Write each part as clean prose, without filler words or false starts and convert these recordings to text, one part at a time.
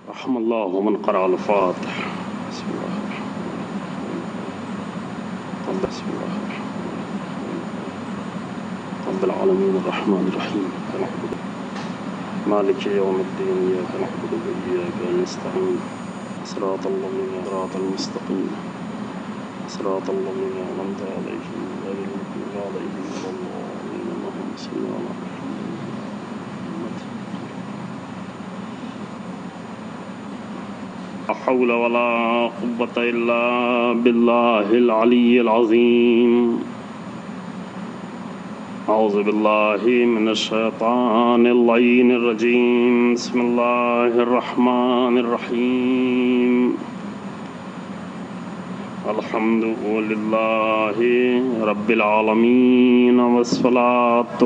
رحم الله من قرأ الفاتح. بسم الله بسم الله رب العالمين الرحمن الرحيم مالك يوم الدين إياك نعبد وإياك نستعين صراط المستقيم صراط الذين أنعمت عليهم غير المغضوب عليهم ولا الضالين. اللهم صل على محمد. لا حول ولا قوة إلا بالله العلي العظيم. أعوذ بالله من الشيطان اللعين الرجيم. بسم الله الرحمن الرحيم. الحمد لله رب العالمين والصلاة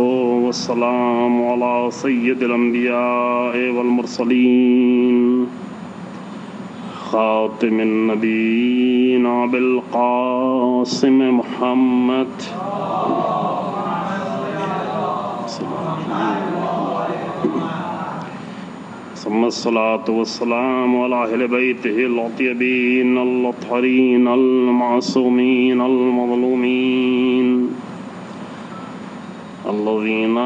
والسلام على سيد الأنبياء والمرسلين خاتم النبيين بالقاسم محمد ثم الصلاة والسلام على أهل بيته الطيبين الطاهرين المعصومين المظلومين الذين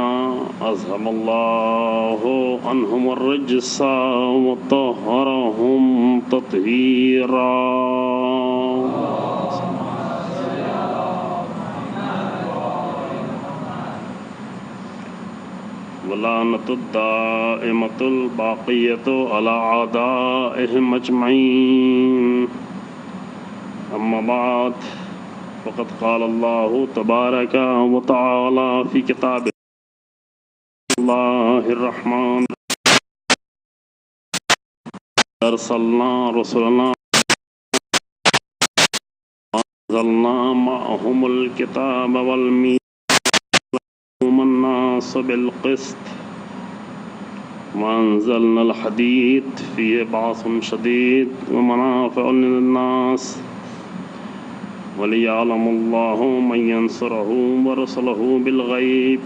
أذهب الله عنهم الرجس وطهرهم تطهيرا. ولعنة الدائمة الباقية على أعدائهم أجمعين. أما بعد فقد قال الله تبارك وتعالى في كتابه الله الرحمن أرسلنا رسلنا أنزلنا معهم الكتاب والميزان الناس بالقسط وأنزلنا الحديد فيه بأس شديد ومنافع للناس وليعلم الله من ينصره ورسله بالغيب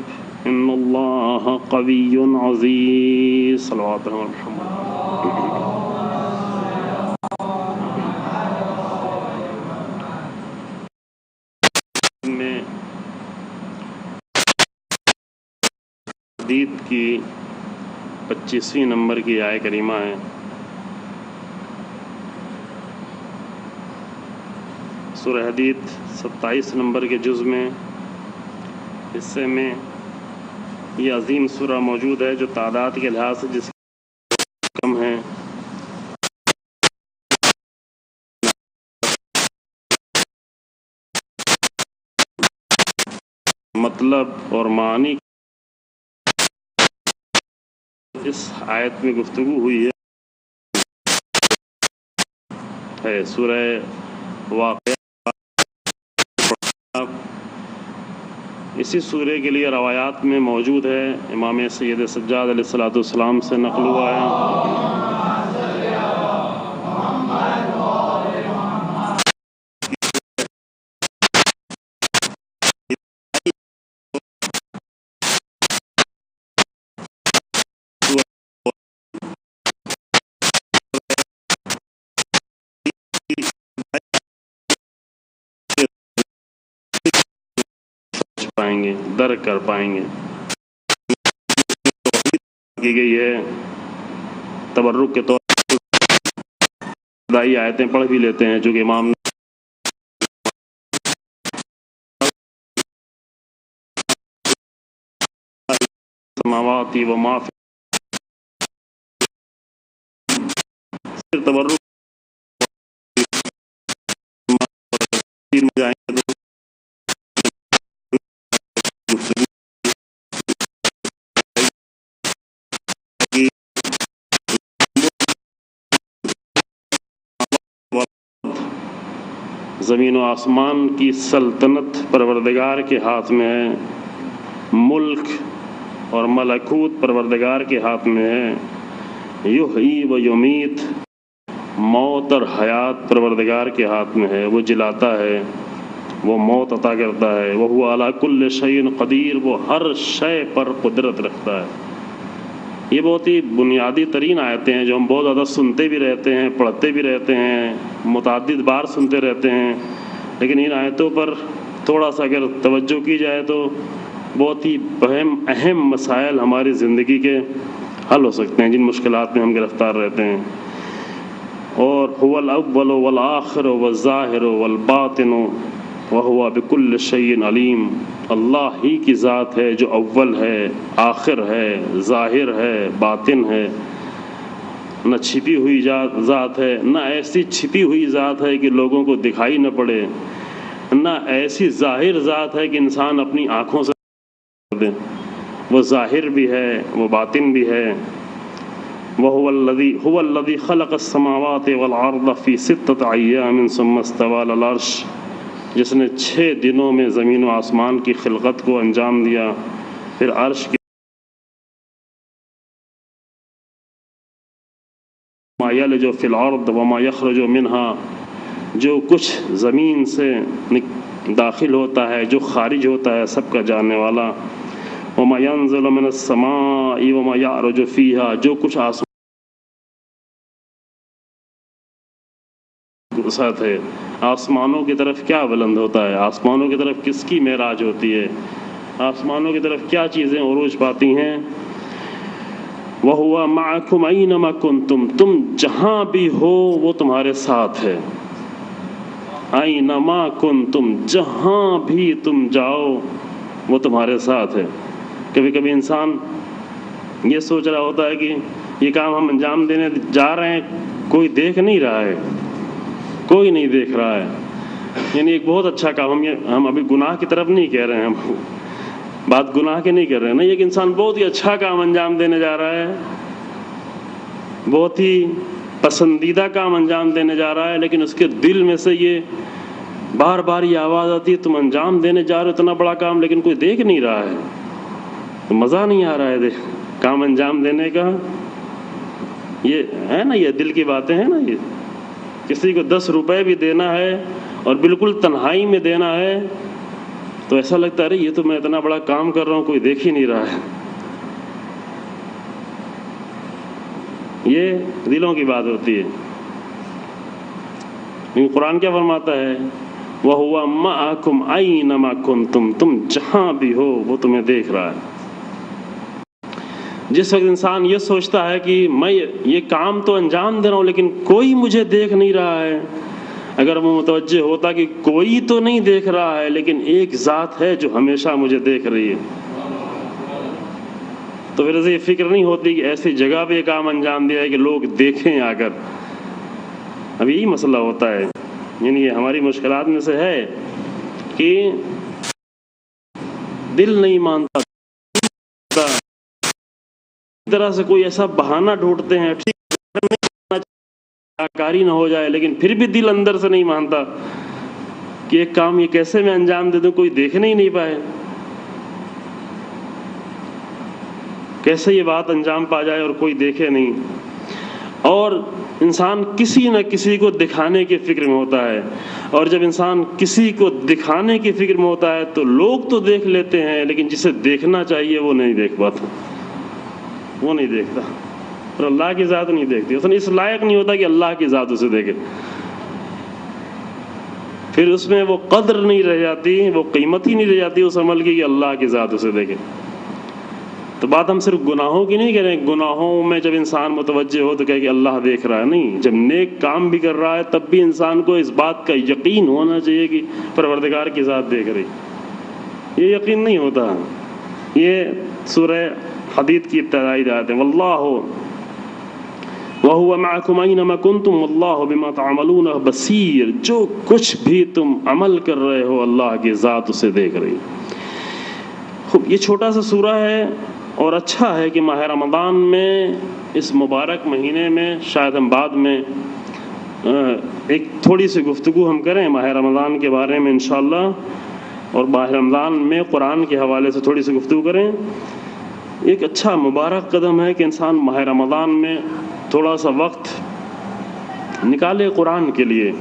إن الله قوي عزيز. صلوات على محمد. میں حدید کی 25ویں نمبر کی آیت کریمہ ہے. سورہ حدید 27 نمبر کے جز میں حصے میں یہ عظیم سورہ موجود ہے جو تعداد کے لحاظ سے جس کم ہے. مطلب اور معنی اس آیت میں گفتگو ہوئی ہے. سورہ واقعہ اسی سورے کے لیے روایات میں موجود ہے. امام سید سجاد علیہ السلام سے نقل ہوا ہے. پائیں گے درک کر پائیں گے. کی گئی ہے تبرک کے طور پر خدائی آیتیں پڑھ بھی لیتے ہیں چونکہ امام سماواتی و معافی تبرک میں جائیں گے تو زمین و آسمان کی سلطنت پروردگار کے ہاتھ میں ہے. ملک اور ملکوت پروردگار کے ہاتھ میں ہے. یحیی و یمیت موت اور حیات پروردگار کے ہاتھ میں ہے. وہ جلاتا ہے وہ موت عطا کرتا ہے. وہو علی کل شیء قدیر وہ ہر شے پر قدرت رکھتا ہے. یہ بہت ہی بنیادی ترین آیتیں ہیں جو ہم بہت زیادہ سنتے بھی رہتے ہیں، پڑھتے بھی رہتے ہیں، متعدد بار سنتے رہتے ہیں، لیکن ان آیتوں پر تھوڑا سا اگر توجہ کی جائے تو بہت ہی اہم مسائل ہماری زندگی کے حل ہو سکتے ہیں، جن مشکلات میں ہم گرفتار رہتے ہیں۔ اور هو الاول والآخر والظاہر والباطن وهو بكل شيء علیم، اللہ ہی کی ذات ہے جو اول ہے، آخر ہے، ظاہر ہے، باطن ہے، نہ چھپی ہوئی ذات ہے، نہ ایسی چھپی ہوئی ذات ہے کہ لوگوں کو دکھائی نہ پڑے، نہ ایسی ظاہر ذات ہے کہ انسان اپنی آنکھوں سے دے، وہ ظاہر بھی ہے، وہ باطن بھی ہے۔ هو الذي خلق السماوات والارض في 6 ايام ثم استوى على العرش، جس نے 6 دنوں میں زمین و آسمان کی خلقت کو انجام دیا، پھر عرش کی ما یلج فی الارض وما یخرج منها، جو کچھ زمین سے داخل ہوتا ہے، جو خارج ہوتا ہے، سب کا جاننے والا۔ وما ينزل من السماء وما يعرج فيها، جو کچھ آسمان ساتھ ہے، آسمانوں کی طرف کیا بلند ہوتا ہے، آسمانوں کی طرف کس کی معراج ہوتی ہے، آسمانوں کی طرف کیا چیزیں عروج پاتی ہیں۔ وَهُوَ مَعَكُمْ أَيْنَمَا كُنْتُمْ، تم جہاں بھی ہو وہ تمہارے ساتھ ہے۔ أَيْنَمَا كُنْتُمْ، جہاں بھی تم جاؤ وہ تمہارے ساتھ ہے۔ کبھی کبھی انسان یہ سوچ رہا ہوتا ہے کہ یہ کام ہم انجام دینے جا رہے ہیں، کوئی دیکھ نہیں رہا ہے، کوئی نہیں دیکھ رہا ہے، یعنی ایک بہت اچھا کام، ہم ابھی گناہ کی طرف نہیں کہہ رہے ہیں، ہم بات گناہ کی نہیں کر رہے ہیں، نہیں، ایک انسان بہت ہی اچھا کام انجام دینے جا رہا ہے، بہت ہی پسندیدہ کام انجام دینے جا رہا ہے، لیکن اس کے دل میں سے یہ بار بار یہ آواز آتی ہے، تم انجام دینے جا رہے ہو اتنا بڑا کام، لیکن کوئی دیکھ نہیں رہا ہے، تو مزہ نہیں آ رہا ہے کام انجام دینے کا۔ یہ ہے نا، یہ دل کی باتیں ہیں نا، یہ کسی کو 10 روپے بھی دینا ہے اور بالکل تنہائی میں دینا ہے تو ایسا لگتا ہے یہ تو میں اتنا بڑا کام کر رہا ہوں، کوئی دیکھ ہی نہیں رہا ہے۔ یہ دلوں کی بات ہوتی ہے، لیکن قرآن کیا فرماتا ہے؟ وَهُوَ مَعَكُمْ أَيْنَمَا كُنْتُمْ، تم جہاں بھی ہو وہ تمہیں دیکھ رہا ہے۔ جس وقت انسان یہ سوچتا ہے کہ میں یہ کام تو انجام دے رہا ہوں لیکن کوئی مجھے دیکھ نہیں رہا ہے، اگر وہ متوجہ ہوتا کہ کوئی تو نہیں دیکھ رہا ہے لیکن ایک ذات ہے جو ہمیشہ مجھے دیکھ رہی ہے، تو پھر اسے یہ فکر نہیں ہوتی کہ ایسی جگہ پہ یہ کام انجام دیا ہے کہ لوگ دیکھیں آ کر۔ اب یہی مسئلہ ہوتا ہے، یعنی یہ ہماری مشکلات میں سے ہے کہ دل نہیں مانتا، اس طرح سے کوئی ایسا بہانہ ڈھونڈتے ہیں، ٹھیک کاری نہ ہو جائے، لیکن پھر بھی دل اندر سے نہیں مانتا کہ ایک کام یہ کیسے میں انجام دے دوں، کوئی دیکھنے ہی نہیں پائے، کیسے یہ بات انجام پا جائے اور کوئی دیکھے نہیں۔ اور انسان کسی نہ کسی کو دکھانے کی فکر میں ہوتا ہے، اور جب انسان کسی کو دکھانے کی فکر میں ہوتا ہے تو لوگ تو دیکھ لیتے ہیں لیکن جسے دیکھنا چاہیے وہ نہیں دیکھ پاتا، وہ نہیں دیکھتا، اور اللہ کی ذات نہیں دیکھتی، اس لائق نہیں ہوتا کہ اللہ کی ذات اسے دیکھے، پھر اس میں وہ قدر نہیں رہ جاتی، وہ قیمت ہی نہیں رہ جاتی اس عمل کی کہ اللہ کی ذات اسے دیکھے۔ تو بات ہم صرف گناہوں کی نہیں کہہ رہے ہیں، گناہوں میں جب انسان متوجہ ہو تو کہے کہ اللہ دیکھ رہا ہے، نہیں، جب نیک کام بھی کر رہا ہے تب بھی انسان کو اس بات کا یقین ہونا چاہیے کہ پروردگار کی ذات دیکھ رہی، یہ یقین نہیں ہوتا۔ یہ سورہ حدید کی ابتدائی آیت ہے، واللہ وَهُوَ مَعَكُمْ أَيْنَمَا كُنْتُمْ وَاللَّهُ بِمَا تَعْمَلُونَ بَصِيرٌ، جو کچھ بھی تم عمل کر رہے ہو اللہ کی ذات اسے دیکھ رہی۔ خوب، یہ چھوٹا سا سورہ ہے اور اچھا ہے کہ ماہ رمضان میں، اس مبارک مہینے میں، شاید ہم بعد میں ایک تھوڑی سی گفتگو ہم کریں ماہ رمضان کے بارے میں انشاءاللہ، اور ماہ رمضان میں قرآن کے حوالے سے تھوڑی سی گفتگو کریں۔ ایک اچھا مبارک قدم ہے کہ انسان ماہ رمضان میں تھوڑا سا وقت نکالے قرآن کے لیے،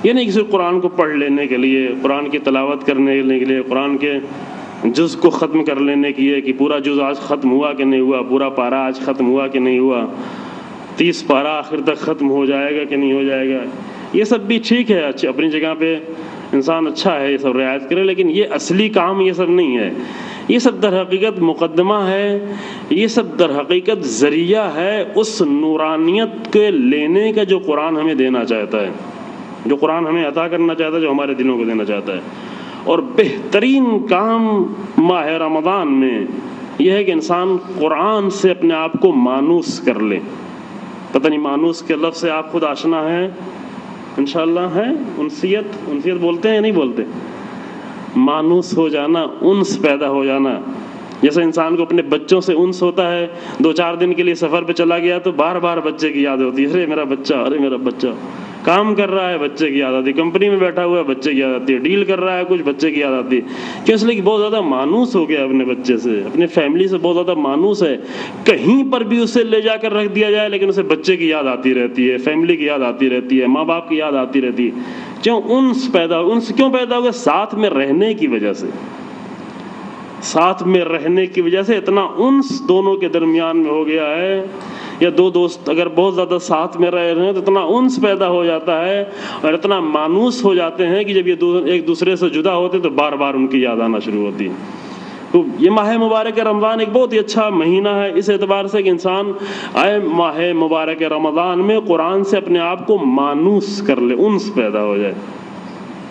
یہ نہیں کہ صرف قرآن کو پڑھ لینے کے لیے، قرآن کی تلاوت کرنے کے لیے، قرآن کے جز کو ختم کر لینے کی ہے کہ پورا جز آج ختم ہوا کہ نہیں ہوا، پورا پارا آج ختم ہوا کہ نہیں ہوا، 30 پارا آخر تک ختم ہو جائے گا کہ نہیں ہو جائے گا. یہ سب بھی ٹھیک ہے، اپنی جگہ پہ انسان اچھا ہے یہ سب رعایت کرے، لیکن یہ اصلی کام یہ سب نہیں ہے. یہ سب در حقیقت مقدمہ ہے، یہ سب در حقیقت ذریعہ ہے اس نورانیت کے لینے کا جو قرآن ہمیں دینا چاہتا ہے، جو قرآن ہمیں عطا کرنا چاہتا ہے، جو ہمارے دلوں کو دینا چاہتا ہے. اور بہترین کام ماہ رمضان میں یہ ہے کہ انسان قرآن سے اپنے آپ کو مانوس کر لے. پتہ نہیں مانوس کے لفظ سے آپ خود آشنا ہیں انشاءاللہ؟ ہے انسیت بولتے ہیں یا نہیں بولتے؟ مانوس ہو جانا، انس پیدا ہو جانا. جیسے انسان کو اپنے بچوں سے انس ہوتا ہے، 2-4 دن کے لیے سفر پہ چلا گیا تو بار بار بچے کی یاد ہوتی ہے، ارے میرا بچہ کام کر رہا ہے، بچے کی یاد آتی ہے، کمپنی میں بیٹھا ہوا ہے، بچے کی یاد آتی ہے، ڈیل کر رہا ہے کچھ، بچے کی یاد آتی ہے. کیوں؟ اس لیے کہ بہت زیادہ مانوس ہو گیا اپنے بچے سے، اپنے فیملی سے بہت زیادہ مانوس ہے. کہیں پر بھی اسے لے جا کر رکھ دیا جائے لیکن اسے بچے کی یاد آتی رہتی ہے، فیملی کی یاد آتی رہتی ہے، ماں باپ کی یاد آتی رہتی ہے. انس کیوں پیدا ہو گیا؟ ساتھ میں رہنے کی وجہ سے. ساتھ میں رہنے کی وجہ سے اتنا انس دونوں کے درمیان میں ہو گیا ہے، یا دو دوست اگر بہت زیادہ ساتھ میں رہ رہے ہیں تو اتنا انس پیدا ہو جاتا ہے اور اتنا مانوس ہو جاتے ہیں کہ جب یہ ایک دوسرے سے جدا ہوتے تو بار بار ان کی یاد آنا شروع ہوتی ہے. تو یہ ماہ مبارک رمضان ایک بہت ہی اچھا مہینہ ہے اس اعتبار سے کہ انسان آئے ماہ مبارک رمضان میں قرآن سے اپنے آپ کو مانوس کر لے، انس پیدا ہو جائے.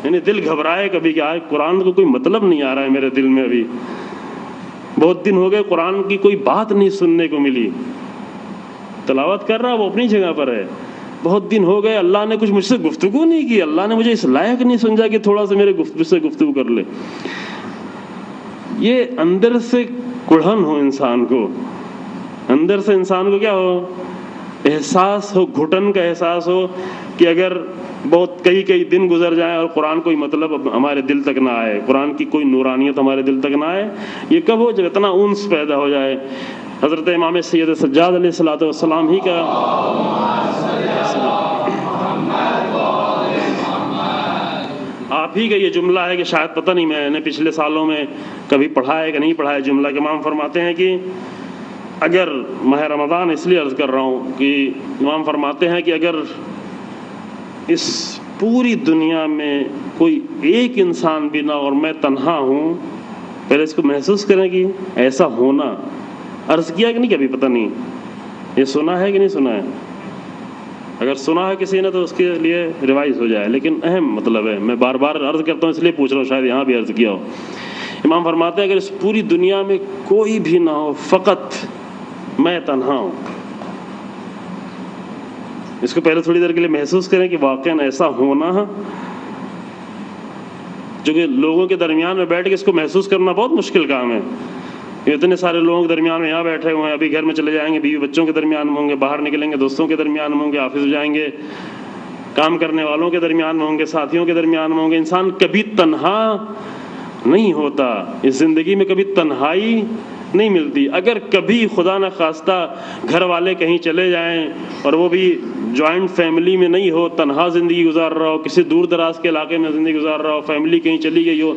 یعنی دل گھبرائے کبھی کہ آج قرآن کو کوئی مطلب نہیں آ رہا ہے میرے دل میں، ابھی بہت دن ہو گئے قرآن کی کوئی بات نہیں سننے کو ملی. تلاوت کر رہا وہ اپنی جگہ پر ہے، بہت دن ہو گئے اللہ نے کچھ مجھ سے گفتگو نہیں کی، اللہ نے مجھے اس لائق نہیں سمجھا کہ تھوڑا سا میرے سے گفتگو کر لے. یہ اندر سے کڑھن ہو انسان کو، اندر سے انسان کو کیا ہو، احساس ہو، گھٹن کا احساس ہو کہ اگر بہت کئی دن گزر جائیں اور قرآن کوئی مطلب ہمارے دل تک نہ آئے، قرآن کی کوئی نورانیت ہمارے دل تک نہ آئے. یہ کب ہو؟ جب اتنا انس پیدا ہو جائے. حضرت امام سید سجاد علیہ الصلوۃ والسلام ہی کا آپ ہی کا یہ جملہ ہے کہ شاید پتہ نہیں میں نے پچھلے سالوں میں کبھی پڑھا ہے کہ نہیں پڑھا ہے. جملہ کہ امام فرماتے ہیں کہ اگر ماہ رمضان اس لیے عرض کر رہا ہوں کہ امام فرماتے ہیں کہ اگر اس پوری دنیا میں کوئی ایک انسان بھی نہ اور میں تنہا ہوں، پہلے اس کو محسوس کریں کہ ایسا ہونا. عرض کیا کہ نہیں کبھی؟ پتہ نہیں یہ سنا ہے کہ نہیں سنا ہے. اگر سنا ہے کسی نے تو اس کے لیے ریوائز ہو جائے، لیکن اہم مطلب ہے، میں بار بار عرض کرتا ہوں اس لیے پوچھ رہا ہوں، شاید یہاں بھی عرض کیا ہو. امام فرماتے ہیں اگر اس پوری دنیا میں کوئی بھی نہ ہو، فقط میں تنہا ہوں. اس کو پہلے تھوڑی دیر کے لیے محسوس کریں کہ واقعاً ایسا ہونا، جو کہ لوگوں کے درمیان میں بیٹھ کے اس کو محسوس کرنا بہت مشکل کام ہے. اتنے سارے لوگوں کے درمیان میں یہاں بیٹھے ہوئے ہیں، ابھی گھر میں چلے جائیں گے، بیوی بچوں کے درمیان میں ہوں گے، باہر نکلیں گے دوستوں کے درمیان میں ہوں گے، آفس جائیں گے کام کرنے والوں کے درمیان میں ہوں گے، ساتھیوں کے درمیان میں ہوں گے. انسان کبھی تنہا نہیں ہوتا، اس زندگی میں کبھی تنہائی نہیں ملتی. اگر کبھی خدا نہ خواستہ گھر والے کہیں چلے جائیں اور وہ بھی جوائنٹ فیملی میں نہیں ہو، تنہا زندگی گزار رہا ہو، کسی دور دراز کے علاقے میں زندگی گزار رہا ہو، فیملی کہیں چلی گئی ہو،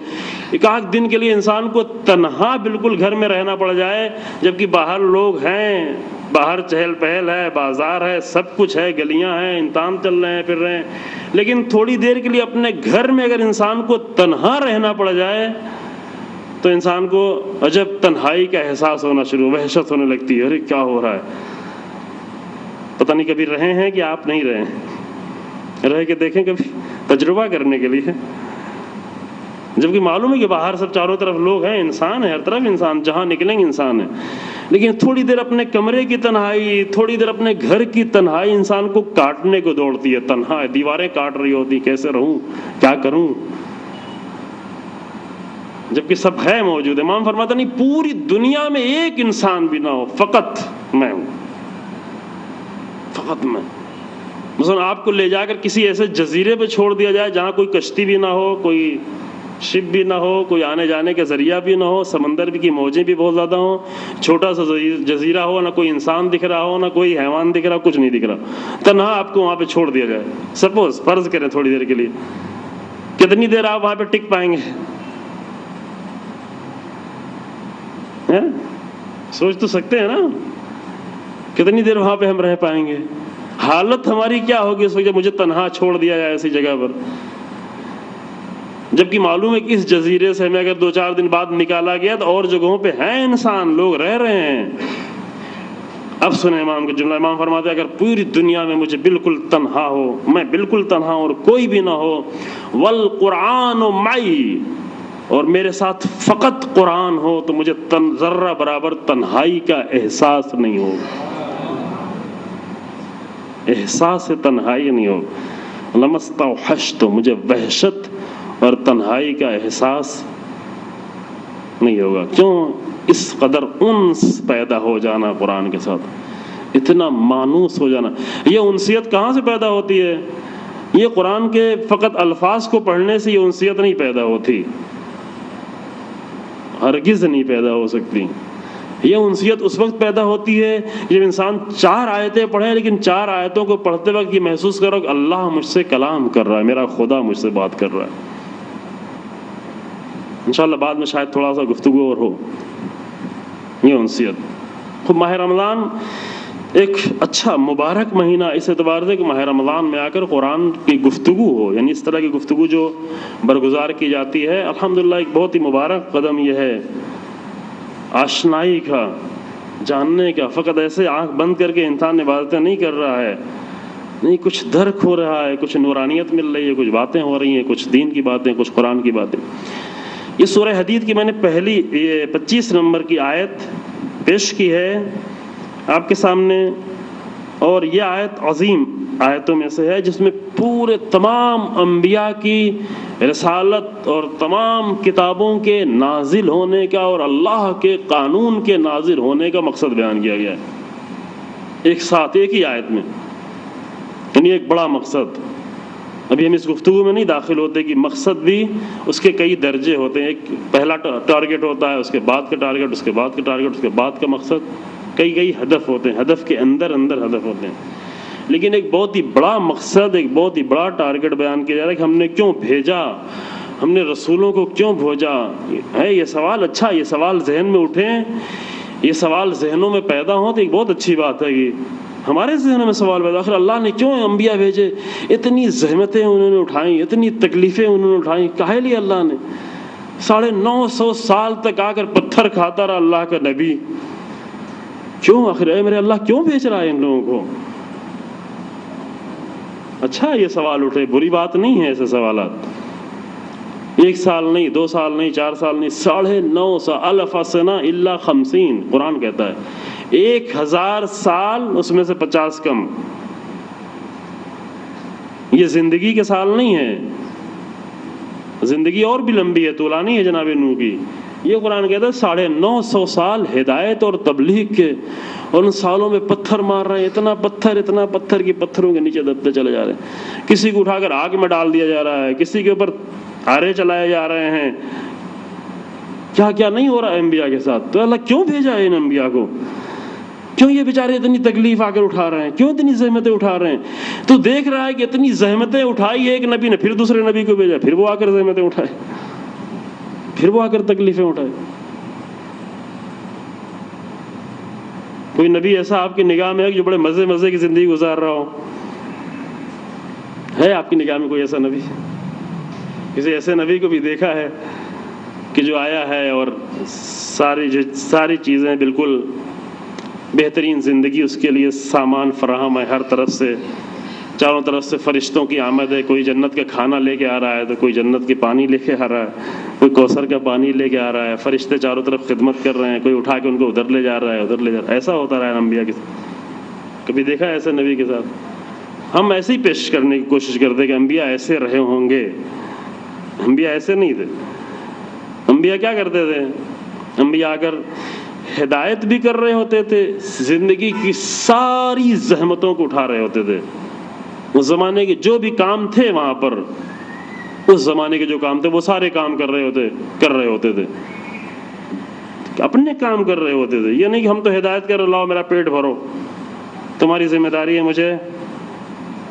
ایک آدھ دن کے لیے انسان کو تنہا بالکل گھر میں رہنا پڑ جائے، جبکہ باہر لوگ ہیں، باہر چہل پہل ہے، بازار ہے، سب کچھ ہے، گلیاں ہیں، انسان چل رہے ہیں، پھر رہے ہیں، لیکن تھوڑی دیر کے لیے اپنے گھر میں اگر انسان کو تنہا رہنا پڑ جائے تو انسان کو عجب تنہائی کا احساس ہونا شروع، وحشت ہونے لگتی ہے. ارے کیا ہو رہا ہے؟ پتہ نہیں کبھی رہے ہیں کہ آپ نہیں رہے ہیں، رہ کے دیکھیں کبھی تجربہ کرنے کے لیے. جبکہ معلوم ہے کہ باہر سب چاروں طرف لوگ ہیں، انسان ہے، ہر طرف انسان، جہاں نکلیں گے انسان ہے، لیکن تھوڑی دیر اپنے کمرے کی تنہائی، تھوڑی دیر اپنے گھر کی تنہائی انسان کو کاٹنے کو دوڑتی ہے. تنہا ہے، دیواریں کاٹ رہی ہوتی، کیسے رہوں، کیا کروں، جبکہ سب ہے موجود. امام فرماتا نہیں پوری دنیا میں ایک انسان بھی نہ ہو، فقط میں ہوں، فقط میں. مثلا آپ کو لے جا کر کسی ایسے جزیرے پہ چھوڑ دیا جائے جہاں کوئی کشتی بھی نہ ہو، کوئی شپ بھی نہ ہو، کوئی آنے جانے کا ذریعہ بھی نہ ہو، سمندر بھی کی موجیں بھی بہت زیادہ ہوں، چھوٹا سا جزیرہ ہو، نہ کوئی انسان دکھ رہا ہو، نہ کوئی حیوان دکھ رہا، کچھ نہیں دکھ رہا، تنہا آپ کو وہاں پہ چھوڑ دیا جائے. سپوز فرض کریں تھوڑی دیر کے لیے، کتنی دیر آپ وہاں پہ ٹک پائیں گے؟ سوچ تو سکتے ہیں نا کتنی دیر وہاں پہ ہم رہ پائیں گے؟ حالت ہماری کیا ہوگی اس وقت جب مجھے تنہا چھوڑ دیا جائے ایسی جگہ پر، جبکہ معلوم ہے کہ اس جزیرے سے ہمیں اگر 2-4 دن بعد نکالا گیا تو اور جگہوں پہ ہیں انسان، لوگ رہ رہے ہیں۔ اب سنیں امام کا جملہ، امام فرماتے ہیں اگر پوری دنیا میں مجھے بالکل تنہا ہو، میں بالکل تنہا ہوں اور کوئی بھی نہ ہو، والقرآن معی، اور میرے ساتھ فقط قرآن ہو، تو مجھے ذرہ برابر تنہائی کا احساس نہیں ہوگا، احساس تنہائی نہیں ہوگا۔ لما استوحشت، مجھے وحشت اور تنہائی کا احساس نہیں ہوگا۔ کیوں؟ اس قدر انس پیدا ہو جانا قرآن کے ساتھ، اتنا مانوس ہو جانا۔ یہ انسیت کہاں سے پیدا ہوتی ہے؟ یہ قرآن کے فقط الفاظ کو پڑھنے سے یہ انسیت نہیں پیدا ہوتی، ہرگز نہیں پیدا ہو سکتی۔ یہ انسیت اس وقت پیدا ہوتی ہے جب انسان 4 آیتیں پڑھے، لیکن 4 آیتوں کو پڑھتے وقت یہ محسوس کرو کہ اللہ مجھ سے کلام کر رہا ہے، میرا خدا مجھ سے بات کر رہا ہے۔ انشاءاللہ بعد میں شاید تھوڑا سا گفتگو اور ہو یہ انسیت۔ خب ماہ رمضان ایک اچھا مبارک مہینہ اس اعتبار سے کہ ماہ رمضان میں آ کر قرآن کی گفتگو ہو، یعنی اس طرح کی گفتگو جو برگزار کی جاتی ہے، الحمدللہ ایک بہت ہی مبارک قدم یہ ہے، آشنائی کا، جاننے کا۔ فقط ایسے آنکھ بند کر کے انسان عبادتیں نہیں کر رہا ہے، نہیں، کچھ درک ہو رہا ہے، کچھ نورانیت مل رہی ہے، کچھ باتیں ہو رہی ہیں، کچھ دین کی باتیں، کچھ قرآن کی باتیں۔ یہ سورہ حدید کی میں نے پہلی 25 نمبر کی آیت پیش کی ہے آپ کے سامنے، اور یہ آیت عظیم آیتوں میں سے ہے جس میں پورے تمام انبیاء کی رسالت اور تمام کتابوں کے نازل ہونے کا اور اللہ کے قانون کے نازل ہونے کا مقصد بیان کیا گیا ہے ایک ساتھ، ایک ہی آیت میں، یعنی ایک بڑا مقصد۔ ابھی ہم اس گفتگو میں نہیں داخل ہوتے کہ مقصد بھی اس کے کئی درجے ہوتے ہیں، ایک پہلا ٹارگٹ ہوتا ہے، اس کے بعد کا ٹارگٹ، اس کے بعد کا ٹارگٹ، اس کے بعد کا مقصد، کئی ہدف ہوتے ہیں، ہدف کے اندر ہدف ہوتے ہیں۔ لیکن ایک بہت ہی بڑا مقصد، ایک بہت ہی بڑا ٹارگٹ بیان کیا جا رہا ہے کہ ہم نے کیوں بھیجا، ہم نے رسولوں کو کیوں بھیجا ہے۔ یہ سوال اچھا، یہ سوال ذہن میں اٹھیں، یہ سوال ذہنوں میں پیدا ہوں تو ایک بہت اچھی بات ہے۔ یہ ہمارے ذہنوں میں سوال پیدا، آخر اللہ نے کیوں انبیاء بھیجے، اتنی زحمتیں انہوں نے اٹھائیں، اتنی تکلیفیں انہوں نے اٹھائیں، کاہے لیے اللہ نے 950 سال تک آ کر پتھر کھاتا رہا اللہ کا نبی، کیوں؟ آخر اے میرے اللہ کیوں بھیج رہا ہے ان لوگوں کو؟ اچھا یہ سوال اٹھے، بری بات نہیں ہے ایسے سوالات۔ 1 سال نہیں، 2 سال نہیں، 4 سال نہیں، 9.5 سال، الف سنہ الا 50، قرآن کہتا ہے 1000 سال اس میں سے 50 کم۔ یہ زندگی کے سال نہیں ہے، زندگی اور بھی لمبی ہے، طولانی ہے جناب نوح کی۔ یہ قرآن کہتا ہے 950 سال ہدایت اور تبلیغ کے، اور ان سالوں میں پتھر مار رہے ہیں، اتنا پتھر کی پتھروں کے نیچے دبتے چلے جا رہے ہیں، کسی کو اٹھا کر آگ میں ڈال دیا جا رہا ہے، کسی کے اوپر آرے چلائے جا رہے ہیں، کیا کیا نہیں ہو رہا ہے انبیاء کے ساتھ۔ تو اللہ کیوں بھیجا ہے ان انبیاء کو؟ کیوں یہ بیچارے اتنی تکلیف آ کر اٹھا رہے ہیں، کیوں اتنی زحمتیں اٹھا رہے ہیں؟ تو دیکھ رہا ہے کہ اتنی زحمتیں اٹھائی ایک نبی نے، پھر دوسرے نبی کو بھیجا، پھر وہ آ کر زحمتیں اٹھائے، پھر وہ آ کر تکلیفیں اٹھائے۔ کوئی نبی ایسا آپ کی نگاہ میں ہے جو بڑے مزے کی زندگی گزار رہا ہو؟ ہے آپ کی نگاہ میں کوئی ایسا نبی؟ کسی ایسے نبی کو بھی دیکھا ہے کہ جو آیا ہے اور ساری چیزیں بالکل بہترین زندگی اس کے لیے سامان فراہم ہے، ہر طرف سے، چاروں طرف سے فرشتوں کی آمد ہے، کوئی جنت کا کھانا لے کے آ رہا ہے تو کوئی جنت کے پانی لے کے آ رہا ہے، کوئی کوثر کا پانی لے کے آ رہا ہے، فرشتے چاروں طرف خدمت کر رہے ہیں، کوئی اٹھا کے ان کو ادھر لے جا رہا ہے، ادھر لے جا رہا ہے۔ ایسا ہوتا رہا ہے انبیاء کے ساتھ، کبھی دیکھا ہے ایسے نبی کے ساتھ؟ ہم ایسے ہی پیش کرنے کی کوشش کرتے کہ انبیاء ایسے رہے ہوں گے، انبیاء ایسے نہیں تھے۔ انبیاء کیا کرتے تھے؟ انبیاء اگر ہدایت بھی کر رہے ہوتے تھے، زندگی کی ساری زحمتوں کو اٹھا رہے ہوتے تھے۔ اس زمانے کے جو بھی کام تھے وہاں پر، اس زمانے کے جو کام تھے وہ سارے کام کر رہے ہوتے تھے، اپنے کام کر رہے ہوتے تھے۔ یہ نہیں کہ ہم تو ہدایت کر لاؤ میرا پیٹ بھرو، تمہاری ذمہ داری ہے مجھے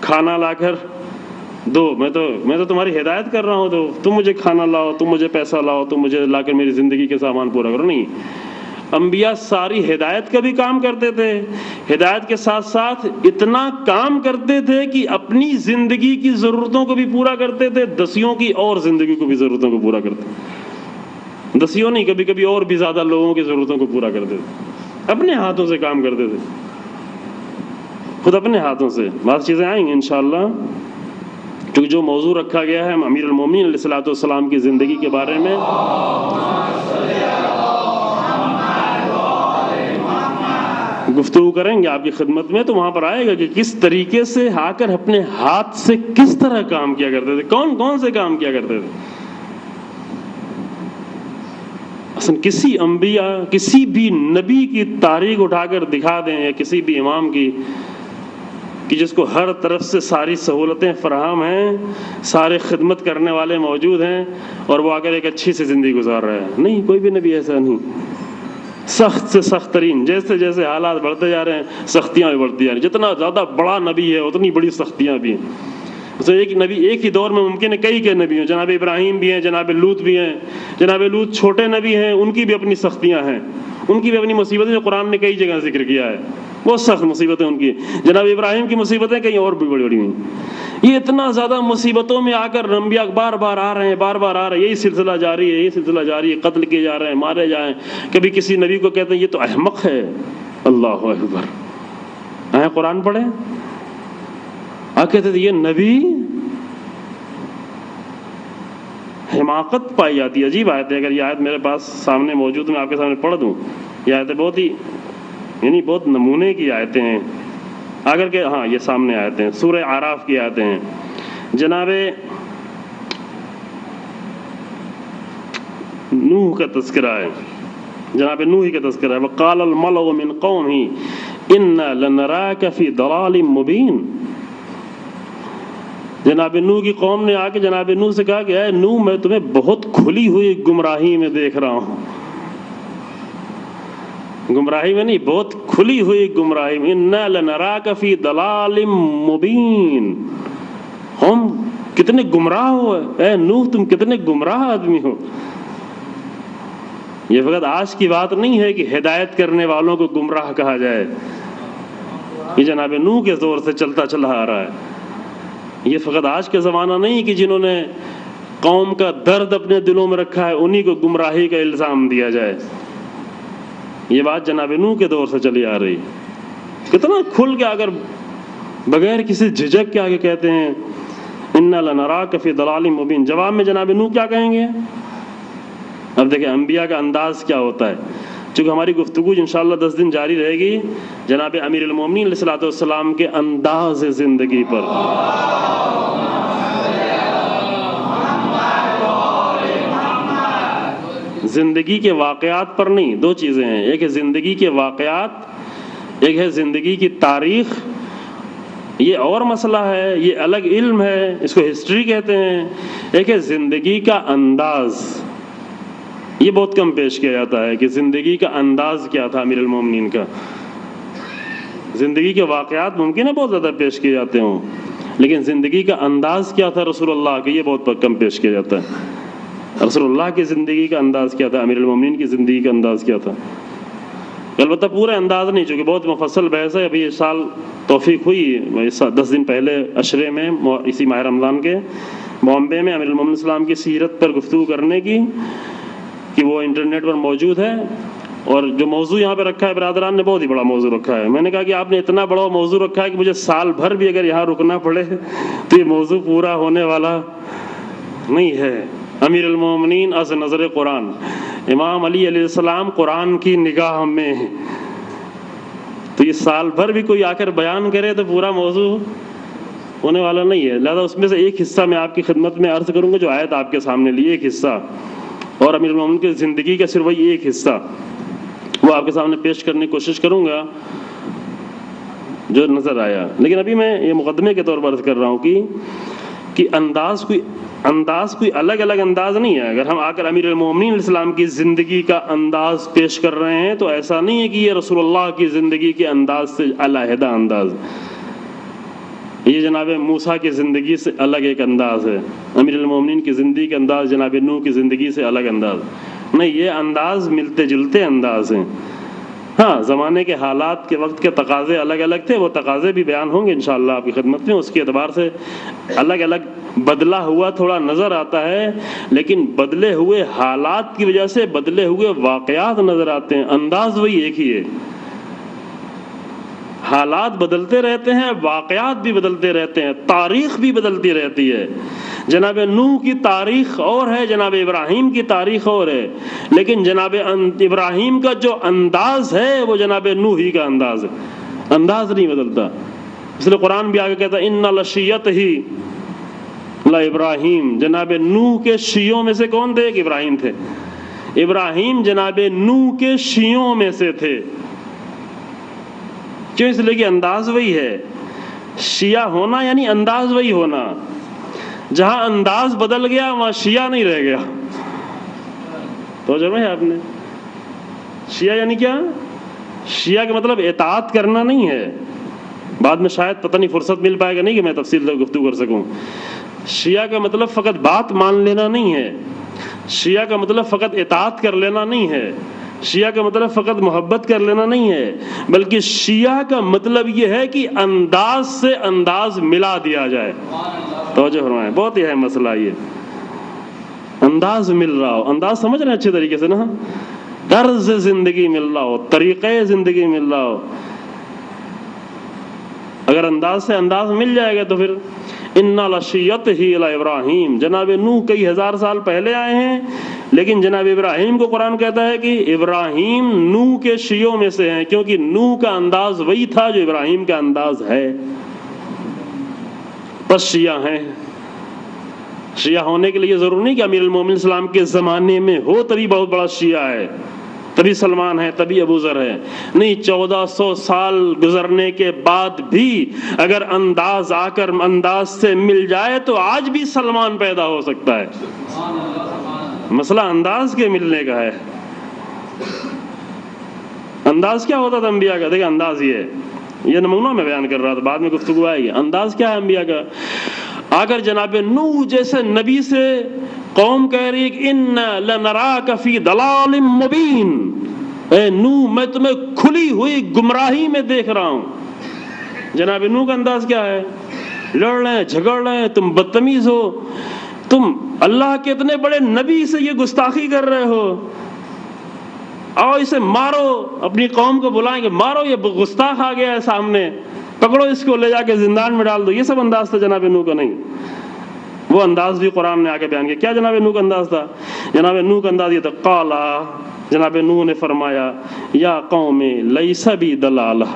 کھانا لا کر دو، میں تو تمہاری ہدایت کر رہا ہوں، تو تم مجھے کھانا لاؤ، تم مجھے پیسہ لاؤ، تم مجھے لا کر میری زندگی کے سامان پورا کرو۔ نہیں، انبیاء ساری ہدایت کا بھی کام کرتے تھے، ہدایت کے ساتھ ساتھ اتنا کام کرتے تھے کہ اپنی زندگی کی ضرورتوں کو بھی پورا کرتے تھے، دسیوں کی اور زندگی کو بھی ضرورتوں کو پورا کرتے، دسیوں نہیں، کبھی کبھی اور بھی زیادہ لوگوں کی ضرورتوں کو پورا کرتے تھے، اپنے ہاتھوں سے کام کرتے تھے، خود اپنے ہاتھوں سے۔ بعض چیزیں آئیں گی انشاءاللہ، کیونکہ جو موضوع رکھا گیا ہے امیر المومنین علیہ الصلوۃ والسلام کی زندگی کے بارے میں، گفتگو کریں گے آپ کی خدمت میں، تو وہاں پر آئے گا کہ کس طریقے سے آ کر اپنے ہاتھ سے کس طرح کام کیا کرتے تھے، کون کون سے کام کیا کرتے تھے۔ اصل کسی انبیاء، کسی بھی نبی کی تاریخ اٹھا کر دکھا دیں، یا کسی بھی امام کی، کہ جس کو ہر طرف سے ساری سہولتیں فراہم ہیں، سارے خدمت کرنے والے موجود ہیں، اور وہ آ کر ایک اچھی سی زندگی گزار رہا ہے، نہیں، کوئی بھی نبی ایسا نہیں۔ سخت سے سخت ترین، جیسے جیسے حالات بڑھتے جا رہے ہیں سختیاں بھی بڑھتی جا رہی ہیں، جتنا زیادہ بڑا نبی ہے اتنی بڑی سختیاں بھی ہیں۔ تو ایک نبی ایک ہی دور میں ممکن ہے کئی کے نبی ہیں، جناب ابراہیم بھی ہیں، جناب لوط بھی ہیں، جناب لوط چھوٹے نبی ہیں، ان کی بھی اپنی سختیاں ہیں، ان کی بھی اپنی مصیبتیں، جو قرآن نے کئی جگہ ذکر کیا ہے، بہت سخت مصیبتیں ان کی۔ جناب ابراہیم کی مصیبتیں کہیں اور بھی بڑی بڑی ہیں۔ یہ اتنا زیادہ مصیبتوں میں آ کر انبیاء بار بار آ رہے ہیں، بار بار آ رہے ہیں، یہی سلسلہ جاری ہے، یہی سلسلہ جاری ہے، قتل کیے جا رہے ہیں، مارے جائیں۔ کبھی کسی نبی کو کہتے ہیں یہ تو احمق ہے، اللہ اکبر، آئیں قرآن پڑھیں، آ کہتے تھے یہ نبی، حماقت پائی جاتی ہے۔ عجیب آیت ہے، اگر یہ آیت میرے پاس سامنے موجود، میں آپ کے سامنے پڑھ دوں، یہ آیتیں بہت ہی، یعنی بہت نمونے کی آیتیں ہیں، اگر کہ ہاں یہ سامنے آیتیں ہیں، سورہ اعراف کی آیتیں ہیں۔ جناب نوح کا تذکرہ ہے، جناب نوح کا تذکرہ ہے، وقال الملأ من قومه انا لنراك في ضلال مبين۔ جناب نوح کی قوم نے آ کے جناب نوح سے کہا کہ اے نوح، میں تمہیں بہت کھلی ہوئی گمراہی میں دیکھ رہا ہوں، گمراہی میں نہیں، بہت کھلی ہوئی گمراہی میں، انا لنراک فی ضلال مبین، ہم کتنے گمراہ ہو، اے نوح تم کتنے گمراہ آدمی ہو۔ یہ فقط آج کی بات نہیں ہے کہ ہدایت کرنے والوں کو گمراہ کہا جائے، یہ جناب نوح کے دور سے چلتا چلا آ رہا ہے۔ یہ فقط آج کا زمانہ نہیں کہ جنہوں نے قوم کا درد اپنے دلوں میں رکھا ہے انہی کو گمراہی کا الزام دیا جائے، یہ بات جناب نوح کے دور سے چلی آ رہی۔ کتنا کھل کے اگر بغیر کسی جھجک کے آگے کہتے ہیں انا لنراک فی ضلال مبین، جواب میں جناب نوح کیا کہیں گے؟ اب دیکھیں انبیاء کا انداز کیا ہوتا ہے۔ چونکہ ہماری گفتگو انشاءاللہ 10 دن جاری رہے گی جناب امیر المومنین علیہ الصلوۃ والسلام کے انداز زندگی پر، زندگی کے واقعات پر نہیں۔ دو چیزیں ہیں، ایک ہے زندگی کے واقعات، ایک ہے زندگی کی تاریخ، یہ اور مسئلہ ہے، یہ الگ علم ہے، اس کو ہسٹری کہتے ہیں۔ ایک ہے زندگی کا انداز، یہ بہت کم پیش کیا جاتا ہے کہ زندگی کا انداز کیا تھا امیر المومنین کا۔ زندگی کے واقعات ممکن ہے بہت زیادہ پیش کیے جاتے ہوں، لیکن زندگی کا انداز کیا تھا رسول اللہ کا، یہ بہت کم پیش کیا جاتا ہے۔ رسول اللہ کی زندگی کا انداز کیا تھا، امیر المومنین کی زندگی کا انداز کیا تھا، البتہ پورا انداز نہیں، چونکہ بہت مفصل بحث ہے۔ ابھی اس سال توفیق ہوئی 10 دن پہلے عشرے میں، اسی ماہ رمضان کے، بامبے میں امیر المومنین السلام کی سیرت پر گفتگو کرنے کی، کہ وہ انٹرنیٹ پر موجود ہے، اور جو موضوع یہاں پہ رکھا ہے برادران نے بہت ہی بڑا موضوع رکھا ہے۔ میں نے کہا کہ آپ نے اتنا بڑا موضوع رکھا ہے کہ مجھے سال بھر بھی اگر یہاں رکنا پڑے تو یہ موضوع پورا ہونے والا نہیں ہے۔ امیر المومنین از نظر قرآن، امام علی علیہ السلام قرآن کی نگاہ میں، تو یہ سال بھر بھی کوئی آ کر بیان کرے تو پورا موضوع ہونے والا نہیں ہے۔ لہذا اس میں سے ایک حصہ میں آپ کی خدمت میں عرض کروں گا، جو آیت آپ کے سامنے لی، ایک حصہ، اور امیر المومنین کی زندگی کا صرف وہی ایک حصہ، وہ آپ کے سامنے پیش کرنے کی کوشش کروں گا جو نظر آیا۔ لیکن ابھی میں یہ مقدمے کے طور پر عرض کر رہا ہوں کہ انداز کوئی الگ الگ انداز نہیں ہے۔ اگر ہم آ کر امیر المومنین علیہ السلام کی زندگی کا انداز پیش کر رہے ہیں تو ایسا نہیں ہے کہ یہ رسول اللہ کی زندگی کے انداز سے علیحدہ انداز، یہ جناب موسیٰ کی زندگی سے الگ ایک انداز ہے، امیر المومنین کی زندگی کا انداز جناب نوح کی زندگی سے الگ انداز۔ نہیں، یہ انداز ملتے جلتے انداز ہیں. ہاں، زمانے کے حالات کے وقت کے تقاضے الگ الگ تھے، وہ تقاضے بھی بیان ہوں گے انشاءاللہ آپ کی خدمت میں. اس کے اعتبار سے الگ الگ بدلا ہوا تھوڑا نظر آتا ہے، لیکن بدلے ہوئے حالات کی وجہ سے بدلے ہوئے واقعات نظر آتے ہیں. انداز وہی ایک ہی ہے. حالات بدلتے رہتے ہیں، واقعات بھی بدلتے رہتے ہیں، تاریخ بھی بدلتی رہتی ہے. جناب نوح کی تاریخ اور ہے، جناب ابراہیم کی تاریخ اور ہے، لیکن جناب ابراہیم کا جو انداز ہے وہ جناب نوح ہی کا انداز ہے. انداز نہیں بدلتا. اس لیے قرآن بھی آگے کہتا ہے ان لشیتہ لابراہیم. جناب نوح کے شیعوں میں سے کون تھے؟ کہ ابراہیم تھے. ابراہیم جناب نوح کے شیعوں میں سے تھے. کیوں؟ اس لیے کہ انداز وہی ہے. شیعہ ہونا یعنی انداز وہی ہونا. جہاں انداز بدل گیا وہاں شیعہ نہیں رہ گیا. تو جو ہے آپ نے شیعہ یعنی کیا؟ شیعہ کا مطلب اطاعت کرنا نہیں ہے. بعد میں شاید پتہ نہیں فرصت مل پائے گا نہیں کہ میں تفصیل سے گفتگو کر سکوں. شیعہ کا مطلب فقط بات مان لینا نہیں ہے. شیعہ کا مطلب فقط اطاعت کر لینا نہیں ہے. شیعہ کا مطلب فقط محبت کر لینا نہیں ہے، بلکہ شیعہ کا مطلب یہ ہے کہ انداز سے انداز ملا دیا جائے. توجہ فرمائیں، بہت ہی ہے مسئلہ یہ. انداز مل رہا ہو، انداز سمجھ رہے ہیں اچھے طریقے سے نا. طرز زندگی مل رہا ہو، طریقے زندگی مل رہا ہو. اگر انداز سے انداز مل جائے گا تو پھر اِنَّ لَشِيَّتِهِ إِلَىٰ إِبْرَاهِيمَ. جناب نوح کئی ہزار سال پہلے آئے ہیں، لیکن جناب ابراہیم کو قرآن کہتا ہے کہ ابراہیم نوح کے شیعوں میں سے ہیں، کیونکہ نوح کا انداز وہی تھا جو ابراہیم کا انداز ہے. بس شیعہ ہیں. شیعہ ہونے کے لیے ضروری نہیں کہ امیر المومنین اسلام کے زمانے میں ہو تبھی بہت بڑا شیعہ ہے، تبھی سلمان ہے، تبھی ابو ذر ہے. نہیں، 1400 سال گزرنے کے بعد بھی اگر انداز آ کر انداز سے مل جائے تو آج بھی سلمان پیدا ہو سکتا ہے. مسئلہ انداز کے ملنے کا ہے. انداز کیا ہوتا تھا انبیاء کا؟ دیکھیں انداز یہ نمونہ میں بیان کر رہا تھا، بعد میں گفتگو آئے گی. انداز کیا ہے انبیاء کا؟ اگر جناب نوح جیسے نبی سے قوم کہہ رہی ہے کہ ان لنراک فی ضلال مبین، اے نوح میں تمہیں کھلی ہوئی گمراہی میں دیکھ رہا ہوں. جناب نوح کا انداز کیا ہے؟ لڑ رہے ہیں، جھگڑ رہے ہیں، تم بدتمیز ہو، تم اللہ کے اتنے بڑے نبی سے یہ گستاخی کر رہے ہو، آؤ اسے مارو. اپنی قوم کو بلائیں کہ مارو، یہ گستاخ آ گیا ہے سامنے، پکڑو اس کو، لے جا کے زندان میں ڈال دو. یہ سب انداز تھا جناب نوح کا. نہیں، وہ انداز بھی قرآن نے آگے بیان کیا. کیا جناب نوح کا انداز تھا؟ جناب نوح کا انداز یہ تھا، قالا، جناب نوح نے فرمایا، یا قوم لیس بی ضلالہ،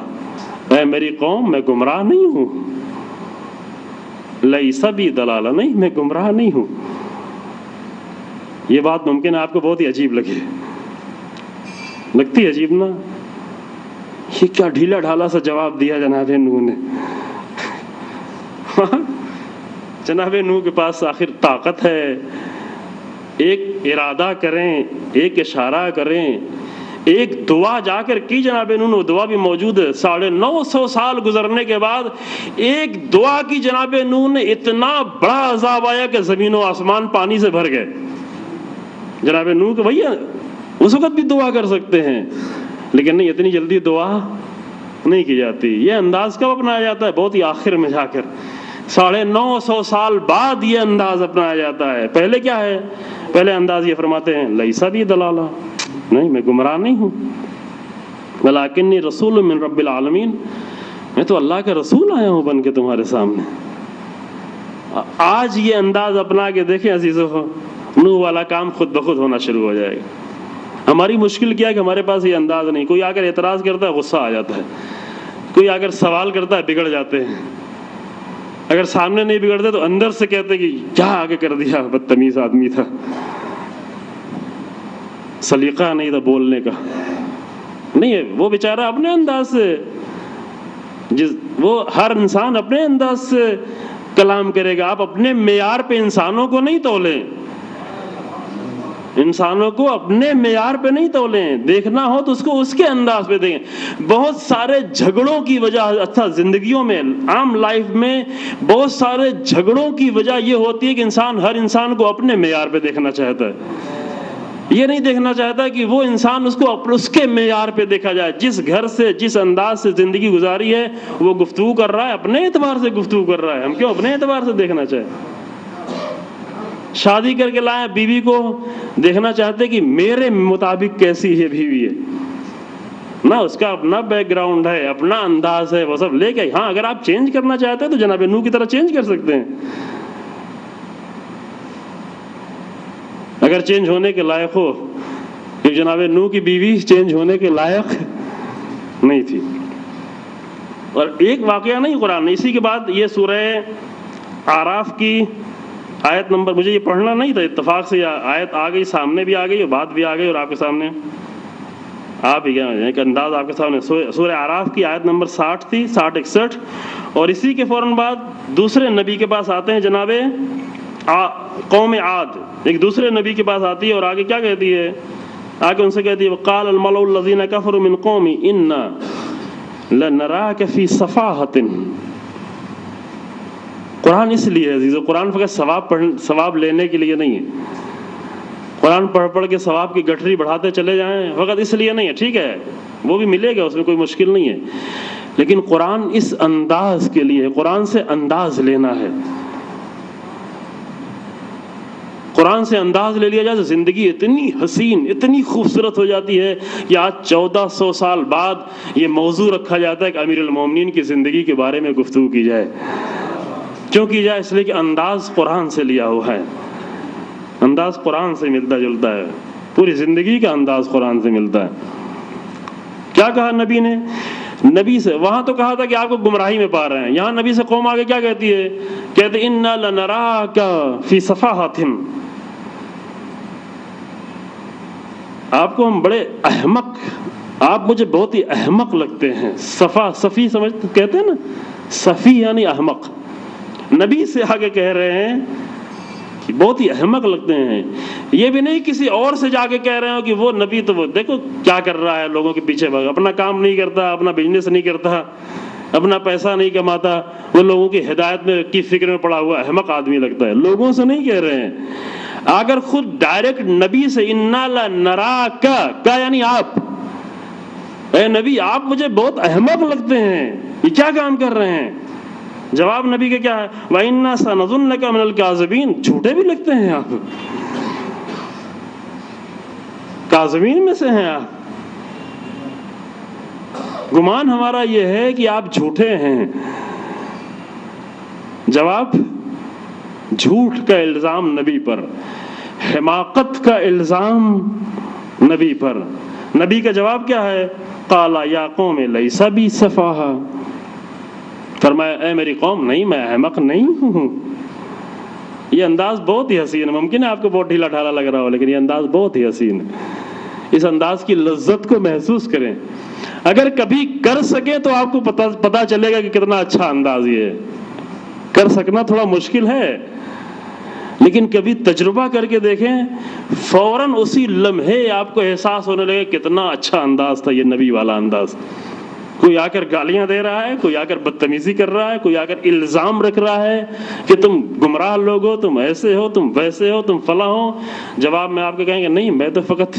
اے میری قوم میں گمراہ نہیں ہوں. لیس بی ضلالہ، نہیں میں گمراہ نہیں ہوں. یہ بات ممکن ہے آپ کو بہت ہی عجیب لگتی ہے عجیب نا. یہ کیا ڈھیلا ڈھالا سا جواب دیا جناب نوح نے. جناب نوح کے پاس آخر طاقت ہے، ایک ارادہ کریں، ایک اشارہ کریں، ایک دعا جا کر کی جناب نوح نے. وہ دعا بھی موجود ہے. 950 سال گزرنے کے بعد ایک دعا کی جناب نوح نے، اتنا بڑا عذاب آیا کہ زمین و آسمان پانی سے بھر گئے. جناب نوح کہ بھیا اس وقت بھی دعا کر سکتے ہیں، لیکن نہیں، اتنی جلدی دعا نہیں کی جاتی. یہ انداز کب اپنایا جاتا ہے؟ بہت ہی آخر میں جا کر 950 سال بعد یہ انداز اپنایا جاتا ہے. پہلے کیا ہے؟ پہلے انداز یہ فرماتے ہیں، لیسا بھی ضلالہ، نہیں میں گمراہ نہیں ہوں، ولکنی رسول من رب العالمین، میں تو اللہ کا رسول آیا ہوں بن کے تمہارے سامنے. آج یہ انداز اپنا کے دیکھیں عزیزو، نوح والا کام خود بخود ہونا شروع ہو جائے گا. ہماری مشکل کیا ہے کہ ہمارے پاس یہ انداز نہیں. کوئی آ کر اعتراض کرتا ہے غصہ آ جاتا ہے، کوئی آ کر سوال کرتا ہے بگڑ جاتے ہیں. اگر سامنے نہیں بگڑتے تو اندر سے کہتے کہ کیا آگے کر دیا، بدتمیز آدمی تھا، سلیقہ نہیں تھا بولنے کا. نہیں ہے، وہ بیچارہ اپنے انداز سے، وہ ہر انسان اپنے انداز سے کلام کرے گا. آپ اپنے معیار پہ انسانوں کو نہیں تولیں، انسانوں کو اپنے معیار پہ نہیں تولیں. دیکھنا ہو تو اس کو اس کے انداز پہ دیکھیں. بہت سارے جھگڑوں کی وجہ، اچھا زندگیوں میں، عام لائف میں بہت سارے جھگڑوں کی وجہ یہ ہوتی ہے کہ انسان ہر انسان کو اپنے معیار پہ دیکھنا چاہتا ہے. یہ نہیں دیکھنا چاہتا کہ وہ انسان اس کو اس کے معیار پہ دیکھا جائے. جس گھر سے جس انداز سے زندگی گزاری ہے وہ گفتگو کر رہا ہے اپنے اعتبار سے گفتگو کر رہا ہے. ہم کیوں اپنے اعتبار سے دیکھنا چاہیں؟ شادی کر کے لائیں بیوی کو دیکھنا چاہتے کہ میرے مطابق کیسی ہے بیوی ہے نا, اس کا اپنا بیک گراؤنڈ ہے, اپنا انداز ہے, وہ سب لے کے. ہاں اگر آپ چینج کرنا چاہتے ہیں تو جناب نوح کی طرح چینج کر سکتے ہیں, اگر چینج ہونے کے لائق ہو. کہ جناب نوح کی بیوی چینج ہونے کے لائق نہیں تھی. اور ایک واقعہ نہیں قرآن نے, اسی کے بعد یہ سورہ اعراف کی آیت نمبر, مجھے یہ پڑھنا نہیں تھا, اتفاق سے یہ آیت آ گئی, سامنے بھی آ گئی اور بات بھی آ گئی, اور آپ کے سامنے آپ ہی ایک انداز آپ کے سامنے. سورہ اعراف کی آیت نمبر 60 تھی, 60-61. اور اسی کے فوراً بعد دوسرے نبی کے پاس آتے ہیں جناب قوم عاد, ایک دوسرے نبی کے پاس آتی ہے اور آگے کیا کہتی ہے, آگے ان سے کہتی ہے وقال الملأ الذین کفروا من قومی انا لنراک فی صفاحۃ. قرآن اس لیے عزیزو, قرآن فقط ثواب لینے کے لیے نہیں ہے. قرآن پڑھ کے ثواب کی گٹھری بڑھاتے چلے جائیں فقط اس لیے نہیں ہے, ٹھیک ہے وہ بھی ملے گا, اس میں کوئی مشکل نہیں ہے, لیکن قرآن اس انداز کے لیے, قرآن سے انداز لینا ہے. قرآن سے انداز لے لیا جائے تو زندگی اتنی حسین, اتنی خوبصورت ہو جاتی ہے کہ آج 1400 سال بعد یہ موضوع رکھا جاتا ہے کہ امیر المومنین کی زندگی کے بارے میں گفتگو کی جائے. کیوں کی جائے؟ اس لیے کہ انداز قرآن سے لیا ہوا ہے, انداز قرآن سے ملتا جلتا ہے, پوری زندگی کا انداز قرآن سے ملتا ہے. کیا کہا نبی نے؟ نبی سے وہاں تو کہا تھا کہ آپ کو گمراہی میں پا رہے ہیں, یہاں نبی سے قوم آگے کیا کہتی ہے, کہتے انا لنراک فی صفاحۃ. آپ کو ہم بڑے احمق, آپ مجھے بہت ہی احمق لگتے ہیں. صفی سمجھتے کہتے ہیں نا, صفی یعنی احمق. نبی سے آگے کہہ رہے ہیں کہ بہت ہی احمق لگتے ہیں. یہ بھی نہیں کسی اور سے جا کے کہہ رہے ہو کہ وہ نبی تو وہ دیکھو کیا کر رہا ہے, لوگوں کے پیچھے بھاگ, اپنا کام نہیں کرتا, اپنا بزنس نہیں کرتا, اپنا پیسہ نہیں کماتا, وہ لوگوں کی ہدایت میں کی فکر میں پڑا ہوا احمق آدمی لگتا ہے. لوگوں سے نہیں کہہ رہے ہیں, اگر خود ڈائریکٹ نبی سے انا لنراک کا یعنی آپ, اے نبی آپ مجھے بہت احمق لگتے ہیں, یہ کیا کام کر رہے ہیں. جواب نبی کا کیا ہے, وَإِنَّا سَنَظُنَّكَ مِنَ الْكَاذِبِينَ. جھوٹے بھی لگتے ہیں آپ, کاذبین میں سے ہیں آپ, گمان ہمارا یہ ہے کہ آپ جھوٹے ہیں. جواب جھوٹ کا الزام نبی پر, حماقت کا الزام نبی پر. نبی کا جواب کیا ہے, قال یا قوم لیس بی صفاحہ. فرمایا اے میری قوم, نہیں میں احمق نہیں ہوں. یہ انداز بہت ہی حسین ہے, ممکن ہے آپ کو بہت ڈھیلا ڈھالا لگ رہا ہو, لیکن یہ انداز بہت ہی حسین ہے. اس انداز کی لذت کو محسوس کریں. اگر کبھی کر سکے تو آپ کو پتا چلے گا کہ کتنا اچھا انداز یہ ہے. کر سکنا تھوڑا مشکل ہے, لیکن کبھی تجربہ کر کے دیکھیں, فوراً اسی لمحے آپ کو احساس ہونے لگے کتنا اچھا انداز تھا یہ نبی والا انداز. کوئی آ کر گالیاں دے رہا ہے, کوئی آ کر بدتمیزی کر رہا ہے, کوئی آ کر الزام رکھ رہا ہے کہ تم گمراہ لوگ ہو, تم ایسے ہو, تم ویسے ہو, تم فلاں ہو. جواب میں آپ کو کہیں گے نہیں میں تو فقط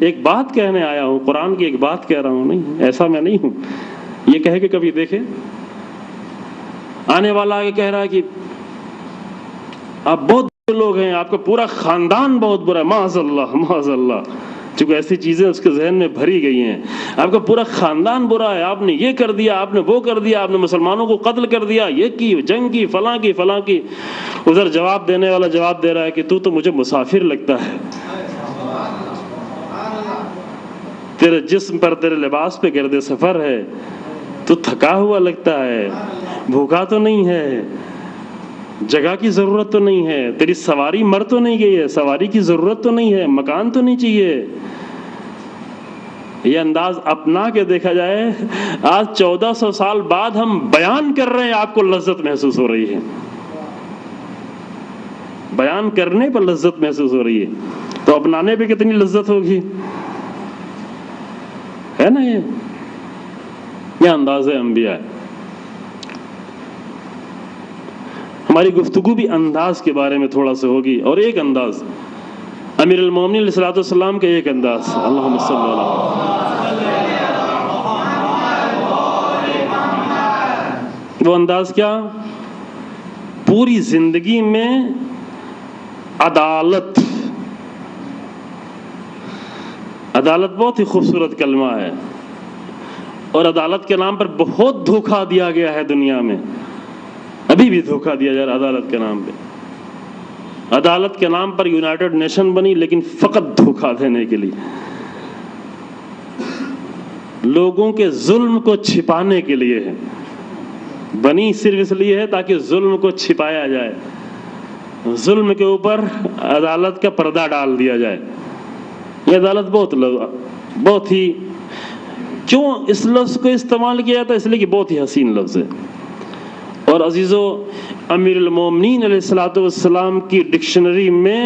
ایک بات کہنے آیا ہوں, قرآن کی ایک بات کہہ رہا ہوں, نہیں ایسا میں نہیں ہوں. یہ کہہ کے کبھی دیکھے, آنے والا آگے کہہ رہا ہے کہ آپ بہت برے لوگ ہیں, آپ کا پورا خاندان بہت برا ہے, معاذ اللہ معاذ اللہ. چونکہ ایسی چیزیں اس کے ذہن میں بھری گئی ہیں, آپ کا پورا خاندان برا ہے, آپ نے یہ کر دیا, آپ نے وہ کر دیا, آپ نے مسلمانوں کو قتل کر دیا, یہ کی, جنگ کی, فلاں کی فلاں کی. ادھر جواب دینے والا جواب دے رہا ہے کہ تو مجھے مسافر لگتا ہے, تیرے جسم پر, تیرے لباس پہ گرد سفر ہے, تو تھکا ہوا لگتا ہے, بھوکا تو نہیں ہے, جگہ کی ضرورت تو نہیں ہے, تیری سواری مر تو نہیں گئی ہے, سواری کی ضرورت تو نہیں ہے, مکان تو نہیں چاہیے. یہ انداز اپنا کے دیکھا جائے, آج 1400 سال بعد ہم بیان کر رہے ہیں, آپ کو لذت محسوس ہو رہی ہے, بیان کرنے پر لذت محسوس ہو رہی ہے, تو اپنانے پہ کتنی لذت ہوگی, ہے نا. یہ انداز انبیاء ہے. ہماری گفتگو بھی انداز کے بارے میں تھوڑا سا ہوگی. اور ایک انداز امیر المومنین علیہ الصلوۃ والسلام کا ایک انداز، اللہم صلی اللہ، وہ انداز کیا؟ پوری زندگی میں عدالت بہت ہی خوبصورت کلمہ ہے، اور عدالت کے نام پر بہت دھوکہ دیا گیا ہے دنیا میں، ابھی بھی دھوکہ دیا جا رہا ہے عدالت کے نام پہ۔ عدالت کے نام پر یونائٹڈ نیشن بنی، لیکن فقط دھوکہ دینے کے لیے، لوگوں کے ظلم کو چھپانے کے لیے ہے، بنی صرف اس لیے ہے تاکہ ظلم کو چھپایا جائے، ظلم کے اوپر عدالت کا پردہ ڈال دیا جائے۔ یہ عدالت بہت ہی، کیوں اس لفظ کو استعمال کیا جاتا ہے؟ اس لیے کہ بہت ہی حسین لفظ ہے، اور عزیزو امیر المومنین علیہ الصلوۃ والسلام کی ڈکشنری میں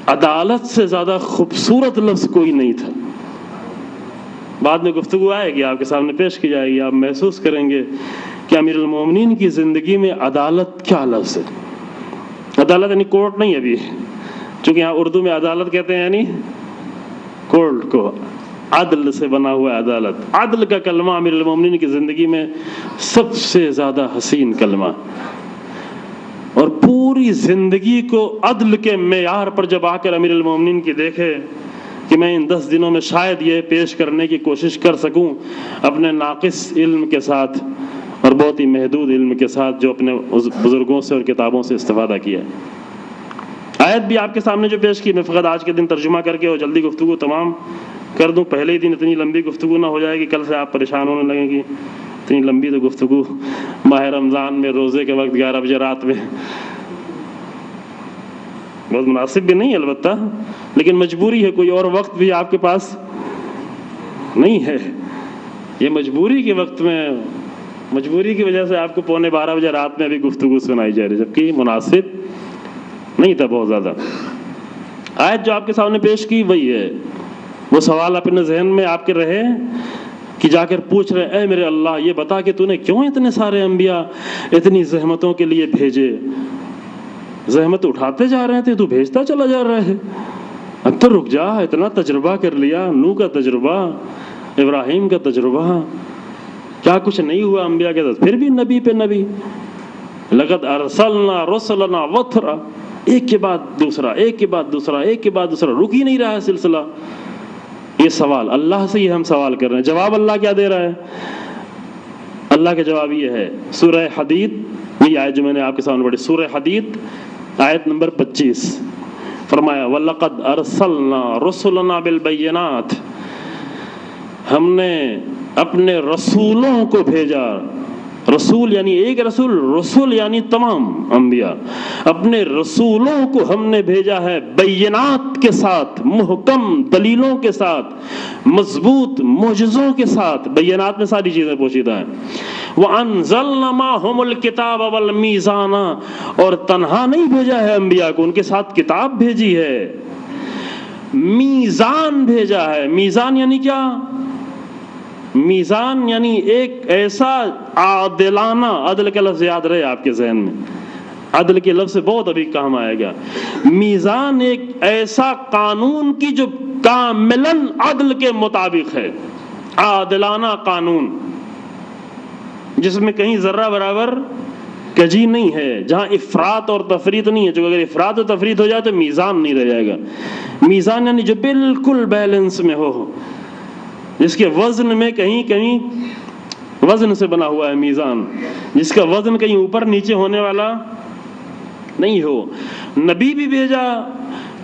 عدالت سے زیادہ خوبصورت لفظ کوئی نہیں تھا۔ بعد میں گفتگو آئے گی، آپ کے سامنے پیش کی جائے گی، آپ محسوس کریں گے کہ امیر المومنین کی زندگی میں عدالت کیا لفظ ہے۔ عدالت یعنی کورٹ نہیں ابھی، چونکہ یہاں اردو میں عدالت کہتے ہیں یعنی کورٹ کو، عدل سے بنا ہوا ہے عدالت۔ عدل کا کلمہ امیر المومنین کی زندگی میں سب سے زیادہ حسین کلمہ، اور پوری زندگی کو عدل کے معیار پر جب آ کر امیر المومنین کی دیکھے کہ میں ان 10 دنوں میں شاید یہ پیش کرنے کی کوشش کر سکوں اپنے ناقص علم کے ساتھ اور بہت ہی محدود علم کے ساتھ جو اپنے بزرگوں سے اور کتابوں سے استفادہ کیا ہے۔ آیت بھی آپ کے سامنے جو پیش کی، میں فقط آج کے دن ترجمہ کر کے اور جلدی گفتگو تمام کر دوں، پہلے ہی دن اتنی لمبی گفتگو نہ ہو جائے گی، کل سے آپ پریشان ہونے لگیں گی، اتنی لمبی تو گفتگو ماہ رمضان میں روزے کے وقت 11 بجے رات میں بہت مناسب بھی نہیں ہے البتہ، لیکن مجبوری ہے، کوئی اور وقت بھی آپ کے پاس نہیں ہے، یہ مجبوری کے وقت میں، مجبوری کی وجہ سے آپ کو 11:45 بجے رات میں ابھی گفتگو سنائی جا رہی ہے، جبکہ مناسب نہیں تھا بہت زیادہ۔ آیت جو آپ کے سامنے پیش کی وہی ہے، وہ سوال اپنے ذہن میں آپ کے رہے کہ جا کر پوچھ رہے، اے میرے اللہ یہ بتا کہ تو نے کیوں اتنے سارے انبیاء اتنی زحمتوں کے لیے بھیجے؟ زحمت اٹھاتے جا رہے تھے، تو بھیجتا چلا جا رہا ہے، اب تو رک جا، اتنا تجربہ کر لیا، نوح کا تجربہ، ابراہیم کا تجربہ، کیا کچھ نہیں ہوا انبیاء کے ساتھ؟ پھر بھی نبی پہ نبی، لقد ارسلنا رسلنا وترا، ایک کے بعد دوسرا، ایک کے بعد دوسرا، ایک کے بعد دوسرا، رک ہی نہیں رہا ہے سلسلہ۔ یہ سوال اللہ سے ہی ہم سوال کر رہے ہیں، جواب اللہ کیا دے رہا ہے؟ اللہ کا جواب یہ ہے، سورہ حدید، یہ آیت جو میں نے آپ کے سامنے پڑھی، سورہ حدید آیت نمبر 25، فرمایا وَلَقَدْ أَرْسَلْنَا رُسُلَنَا بِالْبَيِّنَاتِ، ہم نے اپنے رسولوں کو بھیجا، رسول یعنی ایک رسول، رسول یعنی تمام انبیاء، اپنے رسولوں کو ہم نے بھیجا ہے بینات کے ساتھ، محکم دلیلوں کے ساتھ، مضبوط معجزوں کے ساتھ۔ بینات میں ساری چیزیں پوشیدہ ہیں۔ وَأَنزَلْنَا مَعَهُمُ الْكِتَابَ وَالْمِيزَانَ، اور تنہا نہیں بھیجا ہے انبیاء کو، ان کے ساتھ کتاب بھیجی ہے، میزان بھیجا ہے۔ میزان یعنی کیا؟ میزان یعنی ایک ایسا عادلانہ، عدل کا لفظ یاد رہے آپ کے ذہن میں، عدل کے لفظ سے بہت ابھی کام آئے گا۔ میزان ایک ایسا قانون کی جو کاملاً عدل کے مطابق ہے، عادلانہ قانون جس میں کہیں ذرہ برابر کجی نہیں ہے، جہاں افراط اور تفریط نہیں ہے، جو اگر افراط اور تفریط ہو جائے تو میزان نہیں رہ جائے گا۔ میزان یعنی جو بالکل بیلنس میں ہو، جس کے وزن میں کہیں وزن سے بنا ہوا ہے میزان، جس کا وزن کہیں اوپر نیچے ہونے والا نہیں ہو۔ نبی بھی بھیجا،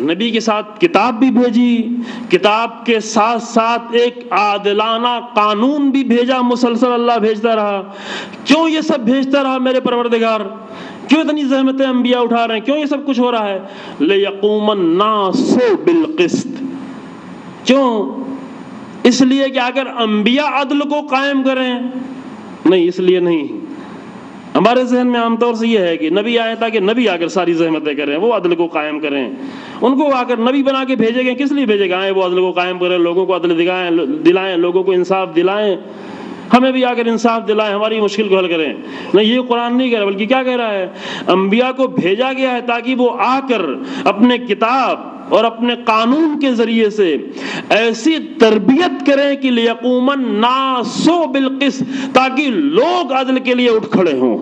نبی کے ساتھ کتاب بھی بھیجی، کتاب کے ساتھ ساتھ ایک عادلانہ قانون بھی بھیجا، مسلسل اللہ بھیجتا رہا۔ کیوں یہ سب بھیجتا رہا میرے پروردگار؟ کیوں اتنی زحمتیں انبیاء اٹھا رہے ہیں؟ کیوں یہ سب کچھ ہو رہا ہے؟ لِيَقُومَ النَّاسُ بِالْقِسْطِ، کیوں؟ اس لیے کہ اگر انبیاء عدل کو قائم کریں، نہیں اس لیے نہیں۔ ہمارے ذہن میں عام طور سے یہ ہے کہ نبی آئے تاکہ نبی آ کر ساری زحمتیں کریں، وہ عدل کو قائم کریں، ان کو آ کر نبی بنا کے بھیجے گئے، کس لیے بھیجے گئے؟ آئیں وہ عدل کو قائم کریں، لوگوں کو عدل دلائیں، لوگوں کو انصاف دلائیں، ہمیں بھی آ کر انصاف دلائیں، ہماری مشکل کو حل کریں۔ نہیں، یہ قرآن نہیں کہہ رہا، بلکہ کیا کہہ رہا ہے؟ انبیاء کو بھیجا گیا ہے تاکہ وہ آ کر اپنے کتاب اور اپنے قانون کے ذریعے سے ایسی تربیت کریں کہ لیقوم الناس بالقسط، تاکہ لوگ عدل کے لیے اٹھ کھڑے ہوں۔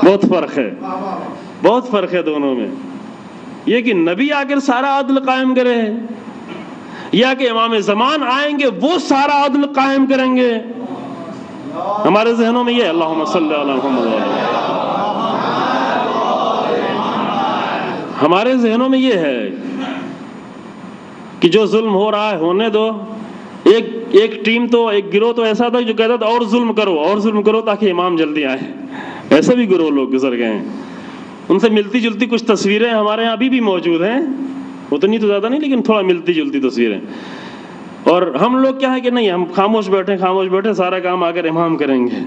بہت فرق ہے، بہت فرق ہے دونوں میں۔ یہ کہ نبی آ کر سارا عدل قائم کرے، یا کہ امام زمان آئیں گے وہ سارا عدل قائم کریں گے۔ ہمارے ذہنوں میں یہ، اللہم صلی علی محمد، ہمارے ذہنوں میں یہ ہے کہ جو ظلم ہو رہا ہے ہونے دو۔ ایک ٹیم تو، ایک گروہ تو ایسا تھا جو کہتا تھا اور ظلم کرو، اور ظلم کرو تاکہ امام جلدی آئے۔ ایسے بھی گروہ لوگ گزر گئے ہیں۔ ان سے ملتی جلتی کچھ تصویریں ہمارے یہاں ابھی بھی موجود ہیں، اتنی تو زیادہ نہیں لیکن تھوڑا ملتی جلتی تصویریں۔ اور ہم لوگ کیا ہے کہ نہیں، ہم خاموش بیٹھے، سارا کام آ کر امام کریں گے۔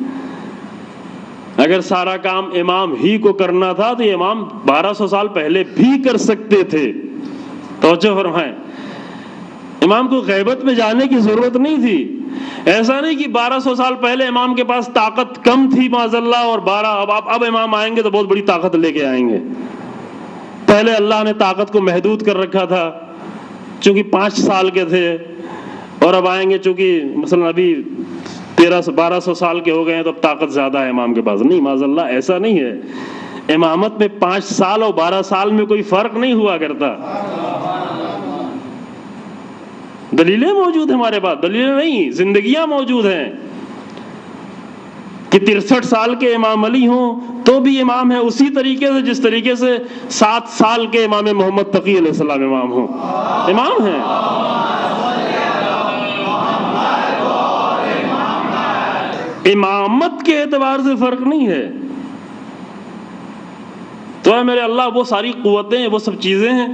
اگر سارا کام امام ہی کو کرنا تھا تو یہ امام 1200 سال پہلے بھی کر سکتے تھے۔ توجہ فرمائیں، امام کو غیبت میں جانے کی ضرورت نہیں تھی۔ ایسا نہیں کہ 1200 سال پہلے امام کے پاس طاقت کم تھی معاذ اللہ، اور اب امام آئیں گے تو بہت بڑی طاقت لے کے آئیں گے۔ پہلے اللہ نے طاقت کو محدود کر رکھا تھا چونکہ 5 سال کے تھے، اور اب آئیں گے چونکہ مثلا ابھی 1200 سال کے ہو گئے ہیں تو اب طاقت زیادہ ہے امام کے پاس۔ نہیں معاذ اللہ، ایسا نہیں ہے۔ امامت میں 5 سال اور 12 سال میں کوئی فرق نہیں ہوا کرتا۔ دلیلیں موجود ہیں ہمارے پاس، دلیلیں نہیں، زندگیاں موجود ہیں کہ 63 سال کے امام علی ہوں تو بھی امام ہے اسی طریقے سے جس طریقے سے 7 سال کے امام محمد تقی علیہ السلام امام ہوں، امام ہیں۔ امامت کے اعتبار سے فرق نہیں ہے۔ تو اے میرے اللہ، وہ ساری قوتیں، وہ سب چیزیں ہیں،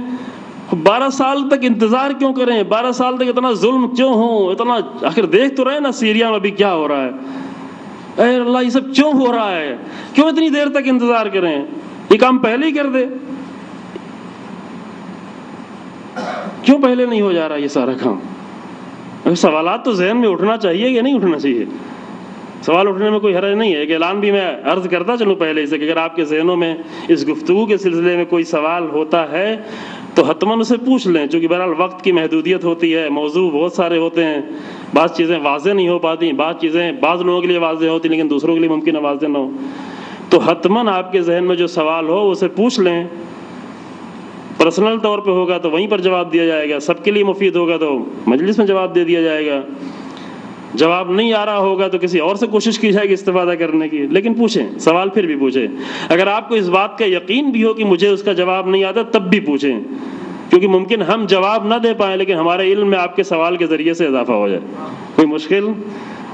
12 سال تک انتظار کیوں کریں؟ 12 سال تک اتنا ظلم کیوں ہوں؟ اتنا آخر دیکھ تو رہے نا سیریا میں ابھی کیا ہو رہا ہے۔ اے اللہ، یہ سب کیوں ہو رہا ہے؟ کیوں اتنی دیر تک انتظار کریں؟ یہ کام پہلے ہی کر دے۔ کیوں پہلے نہیں ہو جا رہا یہ سارا کام؟ سوالات تو ذہن میں اٹھنا چاہیے یا نہیں اٹھنا چاہیے؟ سوال اٹھنے میں کوئی حرج نہیں ہے۔ ایک اعلان بھی میں عرض کرتا چلوں پہلے سے کہ اگر آپ کے ذہنوں میں اس گفتگو کے سلسلے میں کوئی سوال ہوتا ہے تو حتماً اسے پوچھ لیں، چونکہ بہرحال وقت کی محدودیت ہوتی ہے، موضوع بہت سارے ہوتے ہیں، بعض چیزیں واضح نہیں ہو پاتی، بعض چیزیں بعض لوگوں کے لیے واضح ہوتی لیکن دوسروں کے لیے ممکن ہے واضح نہ ہو۔ تو حتماً آپ کے ذہن میں جو سوال ہو اسے پوچھ لیں۔ پرسنل طور پہ ہوگا تو وہیں پر جواب دیا جائے گا، سب کے لیے مفید ہوگا تو مجلس میں جواب دے دیا جائے گا، جواب نہیں آ رہا ہوگا تو کسی اور سے کوشش کی جائے گی استفادہ کرنے کی، لیکن پوچھیں، سوال پھر بھی پوچھیں۔ اگر آپ کو اس بات کا یقین بھی ہو کہ مجھے اس کا جواب نہیں آتا تب بھی پوچھیں، کیونکہ ممکن ہم جواب نہ دے پائیں لیکن ہمارے علم میں آپ کے سوال کے ذریعے سے اضافہ ہو جائے۔ کوئی مشکل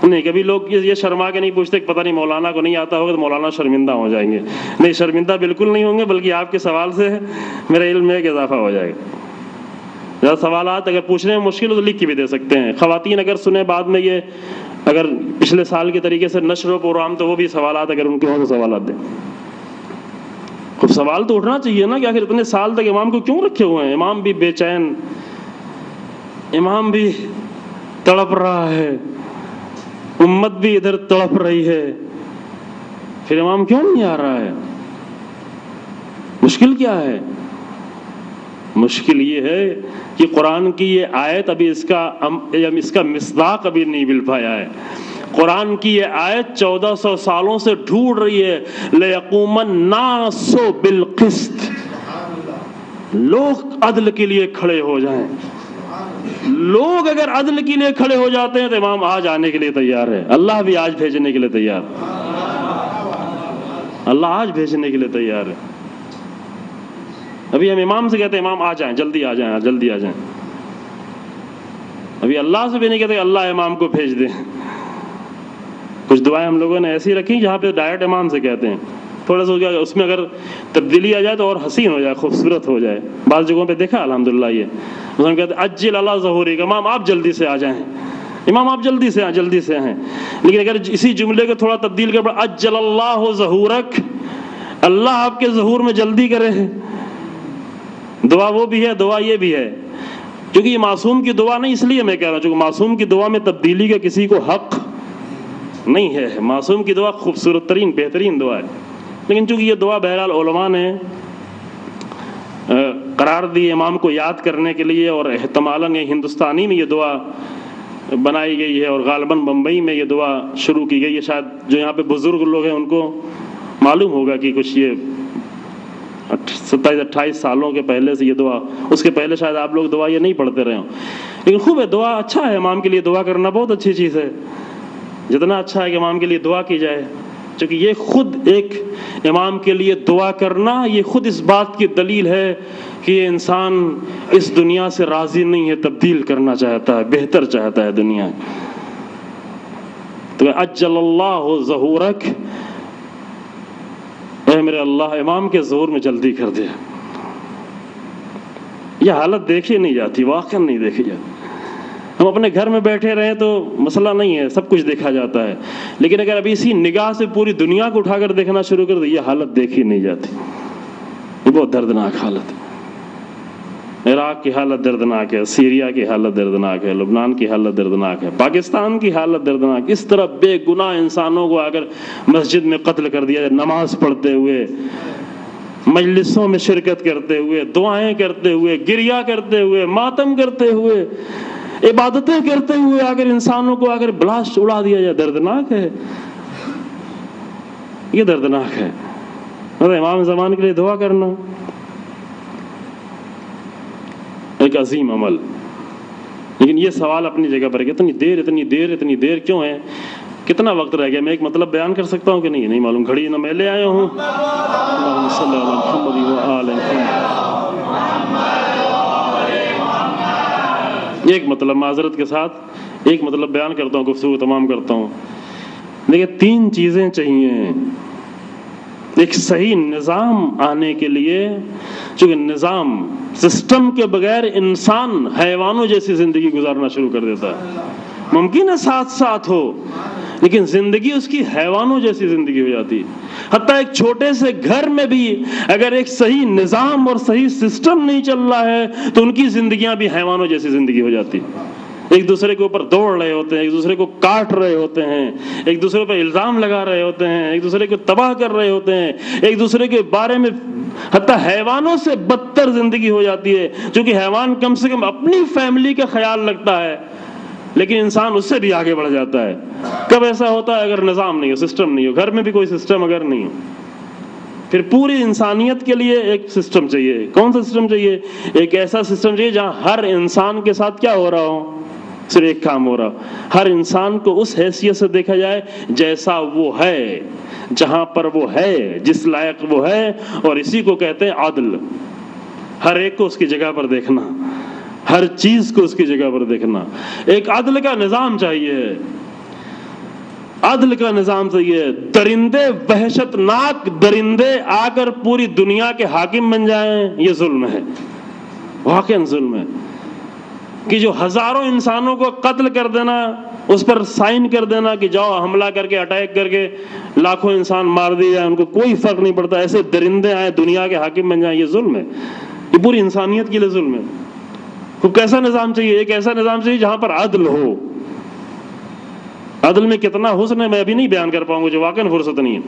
نہیں۔ کبھی لوگ یہ شرما کے نہیں پوچھتے کہ پتہ نہیں مولانا کو نہیں آتا ہوگا تو مولانا شرمندہ ہو جائیں گے۔ نہیں، شرمندہ بالکل نہیں ہوں گے، بلکہ آپ کے سوال سے میرے علم میں ایک اضافہ ہو جائے گا۔ زیادہ سوالات اگر پوچھنے میں مشکل ہو تو لکھ کے بھی دے سکتے ہیں۔ خواتین اگر سنیں بعد میں یہ اگر پچھلے سال کے طریقے سے نشر و پروگرام تو وہ بھی سوالات اگر ان کے ہوں تو سوالات دیں۔ خب سوال تو اٹھنا چاہیے نا کہ آخر اتنے سال تک امام کو کیوں رکھے ہوئے ہیں؟ امام بھی بے چین، امام بھی تڑپ رہا ہے، امت بھی ادھر تڑپ رہی ہے، پھر امام کیوں نہیں آ رہا ہے؟ مشکل کیا ہے؟ مشکل یہ ہے کہ قرآن کی یہ آیت ابھی اس کا مصداق ابھی نہیں مل پایا ہے۔ قرآن کی یہ آیت 1400 سالوں سے ڈھونڈ رہی ہے، لَيَقُومَ النَّاسُ بِالْقِسْطِ، لوگ عدل کے لیے کھڑے ہو جائیں۔ لوگ اگر عدل کے لیے کھڑے ہو جاتے ہیں تو امام آج آنے کے لیے تیار ہے، اللہ بھی آج بھیجنے کے لیے تیار ہے، اللہ آج بھیجنے کے لیے تیار ہے۔ ابھی ہم امام سے کہتے ہیں امام آ جائیں، جلدی آ جائیں، جلدی آ جائیں۔ ابھی اللہ سے بھی نہیں کہتے اللہ امام کو بھیج دیں۔ کچھ دعائیں ہم لوگوں نے ایسی رکھی جہاں پہ ڈائریکٹ امام سے کہتے ہیں، تھوڑا سا اس میں اگر تبدیلی آ جائے تو اور حسین ہو جائے، خوبصورت ہو جائے۔ بعض جگہوں پہ دیکھا الحمدللہ یہ ہم کہتے ہیں اجل اللہ ظہوری، امام آپ جلدی سے آ جائیں، امام آپ جلدی سے آئیں، جلدی سے آئیں۔ لیکن اگر اسی جملے کو تھوڑا تبدیل کر اجل اللہ ظہورک، اللہ آپ کے ظہور میں جلدی کرے، دعا وہ بھی ہے، دعا یہ بھی ہے، کیونکہ یہ معصوم کی دعا نہیں، اس لیے میں کہہ رہا ہوں کیونکہ معصوم کی دعا میں تبدیلی کا کسی کو حق نہیں ہے۔ معصوم کی دعا خوبصورت ترین بہترین دعا ہے، لیکن چونکہ یہ دعا بہرحال علماء نے قرار دی امام کو یاد کرنے کے لیے، اور احتمالاً یہ ہندوستانی میں یہ دعا بنائی گئی ہے اور غالباً بمبئی میں یہ دعا شروع کی گئی ہے. شاید جو یہاں پہ بزرگ لوگ ہیں ان کو معلوم ہوگا کہ کچھ یہ 27-28 سالوں کے پہلے سے یہ دعا، اس کے پہلے شاید آپ لوگ دعا یہ نہیں پڑھتے رہے ہوں، لیکن خوب ہے دعا. اچھا ہے امام کے لیے دعا کرنا، بہت اچھی چیز ہے. جتنا اچھا ہے کہ امام کے لیے دعا کی جائے، چونکہ یہ خود ایک امام کے لیے دعا کرنا یہ خود اس بات کی دلیل ہے کہ یہ انسان اس دنیا سے راضی نہیں ہے، تبدیل کرنا چاہتا ہے، بہتر چاہتا ہے دنیا. تو اجل اللہ ظہورک، اے میرے اللہ امام کے ظہور میں جلدی کر دے. یہ حالت دیکھی نہیں جاتی، واقعا نہیں دیکھی جاتی. ہم اپنے گھر میں بیٹھے رہیں تو مسئلہ نہیں ہے، سب کچھ دیکھا جاتا ہے، لیکن اگر ابھی اسی نگاہ سے پوری دنیا کو اٹھا کر دیکھنا شروع کر دو، یہ حالت دیکھی نہیں جاتی. یہ بہت دردناک حالت ہے. عراق کی حالت دردناک ہے، سیریا کی حالت دردناک ہے، لبنان کی حالت دردناک ہے، پاکستان کی حالت دردناک. اس طرح بے گناہ انسانوں کو اگر مسجد میں قتل کر دیا جائے، نماز پڑھتے ہوئے، مجلسوں میں شرکت کرتے ہوئے، دعائیں کرتے ہوئے، گریہ کرتے ہوئے، ماتم کرتے ہوئے، عبادتیں کرتے ہوئے اگر انسانوں کو اگر بلاسٹ اڑا دیا جائے، دردناک ہے. یہ دردناک ہے. امام زمان کے لیے دعا کرنا ایک عظیم عمل. لیکن یہ سوال اپنی جگہ پر ہے کہ اتنی دیر کیوں ہے؟ کتنا وقت رہ گیا؟ میں ایک مطلب بیان کر سکتا ہوں کہ نہیں معلوم. گھڑی نہ میں لے آیا ہوں. اللہم صلی علی محمد و آل محمد. ایک مطلب معذرت کے ساتھ ایک مطلب بیان کرتا ہوں، گفتگو تمام کرتا ہوں. دیکھیں 3 چیزیں چاہیے ایک صحیح نظام آنے کے لیے. چونکہ نظام سسٹم کے بغیر انسان حیوانوں جیسی زندگی گزارنا شروع کر دیتا ہے. ممکن ہے ساتھ ہو، لیکن زندگی اس کی حیوانوں جیسی زندگی ہو جاتی ہے. حتیٰ ایک چھوٹے سے گھر میں بھی اگر ایک صحیح نظام اور صحیح سسٹم نہیں چل رہا ہے تو ان کی زندگیاں بھی حیوانوں جیسی زندگی ہو جاتی. ایک دوسرے کے اوپر دوڑ رہے ہوتے ہیں، ایک دوسرے کو کاٹ رہے ہوتے ہیں، ایک دوسرے پر الزام لگا رہے ہوتے ہیں، ایک دوسرے کو تباہ کر رہے ہوتے ہیں، ایک دوسرے کے بارے میں حتیٰ حیوانوں سے بدتر زندگی ہو جاتی ہے. چونکہ حیوان کم سے کم اپنی فیملی کا خیال رکھتا ہے، لیکن انسان اس سے بھی آگے بڑھ جاتا ہے. کب ایسا ہوتا ہے؟ اگر نظام نہیں ہو، سسٹم نہیں ہو. گھر میں بھی کوئی سسٹم اگر نہیں ہو، پھر پوری انسانیت کے لیے ایک سسٹم چاہیے. کون سا سسٹم چاہیے؟ ایک ایسا سسٹم چاہیے جہاں ہر انسان کے ساتھ کیا ہو رہا ہو؟ صرف ایک کام ہو رہا. ہر انسان کو اس حیثیت سے دیکھا جائے جیسا وہ ہے، جہاں پر وہ ہے، جس لائق وہ ہے. اور اسی کو کہتے ہیں عدل. ہر ایک کو اس کی جگہ پر دیکھنا، ہر چیز کو اس کی جگہ پر دیکھنا. ایک عدل کا نظام چاہیے، عدل کا نظام چاہیے. درندے، وحشت ناک درندے آ کر پوری دنیا کے حاکم بن جائیں، یہ ظلم ہے، واقعا ظلم ہے. کہ جو ہزاروں انسانوں کو قتل کر دینا، اس پر سائن کر دینا کہ جاؤ حملہ کر کے اٹیک کر کے لاکھوں انسان مار دیے جائیں، ان کو کوئی فرق نہیں پڑتا، ایسے درندے آئیں دنیا کے حاکم بن جائیں، یہ ظلم ہے. یہ پوری انسانیت کے لیے ظلم ہے. تو کیسا نظام چاہیے؟ ایک ایسا نظام چاہیے جہاں پر عدل ہو. عدل میں کتنا حسن ہے میں ابھی نہیں بیان کر پاؤں گا، جو واقعا فرصت نہیں ہے.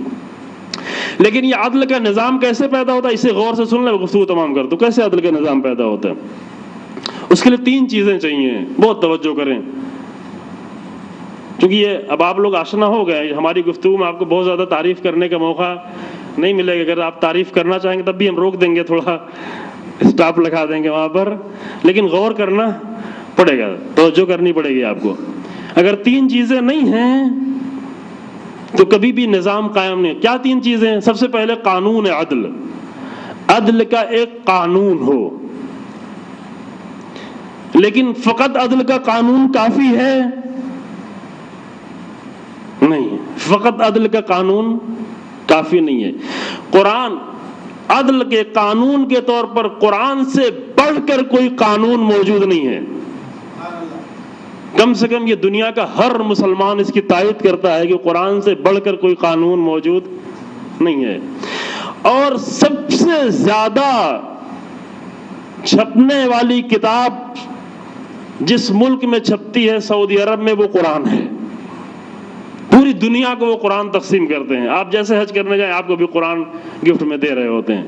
لیکن یہ عدل کا نظام کیسے پیدا ہوتا ہے اسے غور سے سن لیں، گفتگو تمام کر. تو کیسے عدل کا نظام پیدا ہوتا ہے؟ اس کے لیے 3 چیزیں چاہیے، بہت توجہ کریں. کیونکہ یہ اب آپ لوگ آشنا ہو گئے، ہماری گفتگو میں آپ کو بہت زیادہ تعریف کرنے کا موقع نہیں ملے گا. اگر آپ تعریف کرنا چاہیں گے تب بھی ہم روک دیں گے، تھوڑا اسٹاپ لگا دیں گے وہاں پر. لیکن غور کرنا پڑے گا، توجہ کرنی پڑے گی آپ کو. اگر 3 چیزیں نہیں ہیں تو کبھی بھی نظام قائم نہیں. کیا 3 چیزیں؟ سب سے پہلے قانون عدل. عدل کا ایک قانون ہو. لیکن فقط عدل کا قانون کافی ہے؟ نہیں، فقط عدل کا قانون کافی نہیں ہے. قرآن عدل کے قانون کے طور پر قرآن سے بڑھ کر کوئی قانون موجود نہیں ہے. کم سے کم یہ دنیا کا ہر مسلمان اس کی تائید کرتا ہے کہ قرآن سے بڑھ کر کوئی قانون موجود نہیں ہے. اور سب سے زیادہ چھپنے والی کتاب جس ملک میں چھپتی ہے سعودی عرب میں، وہ قرآن ہے. پوری دنیا کو وہ قرآن تقسیم کرتے ہیں. آپ جیسے حج کرنے جائیں آپ کو بھی قرآن گفٹ میں دے رہے ہوتے ہیں.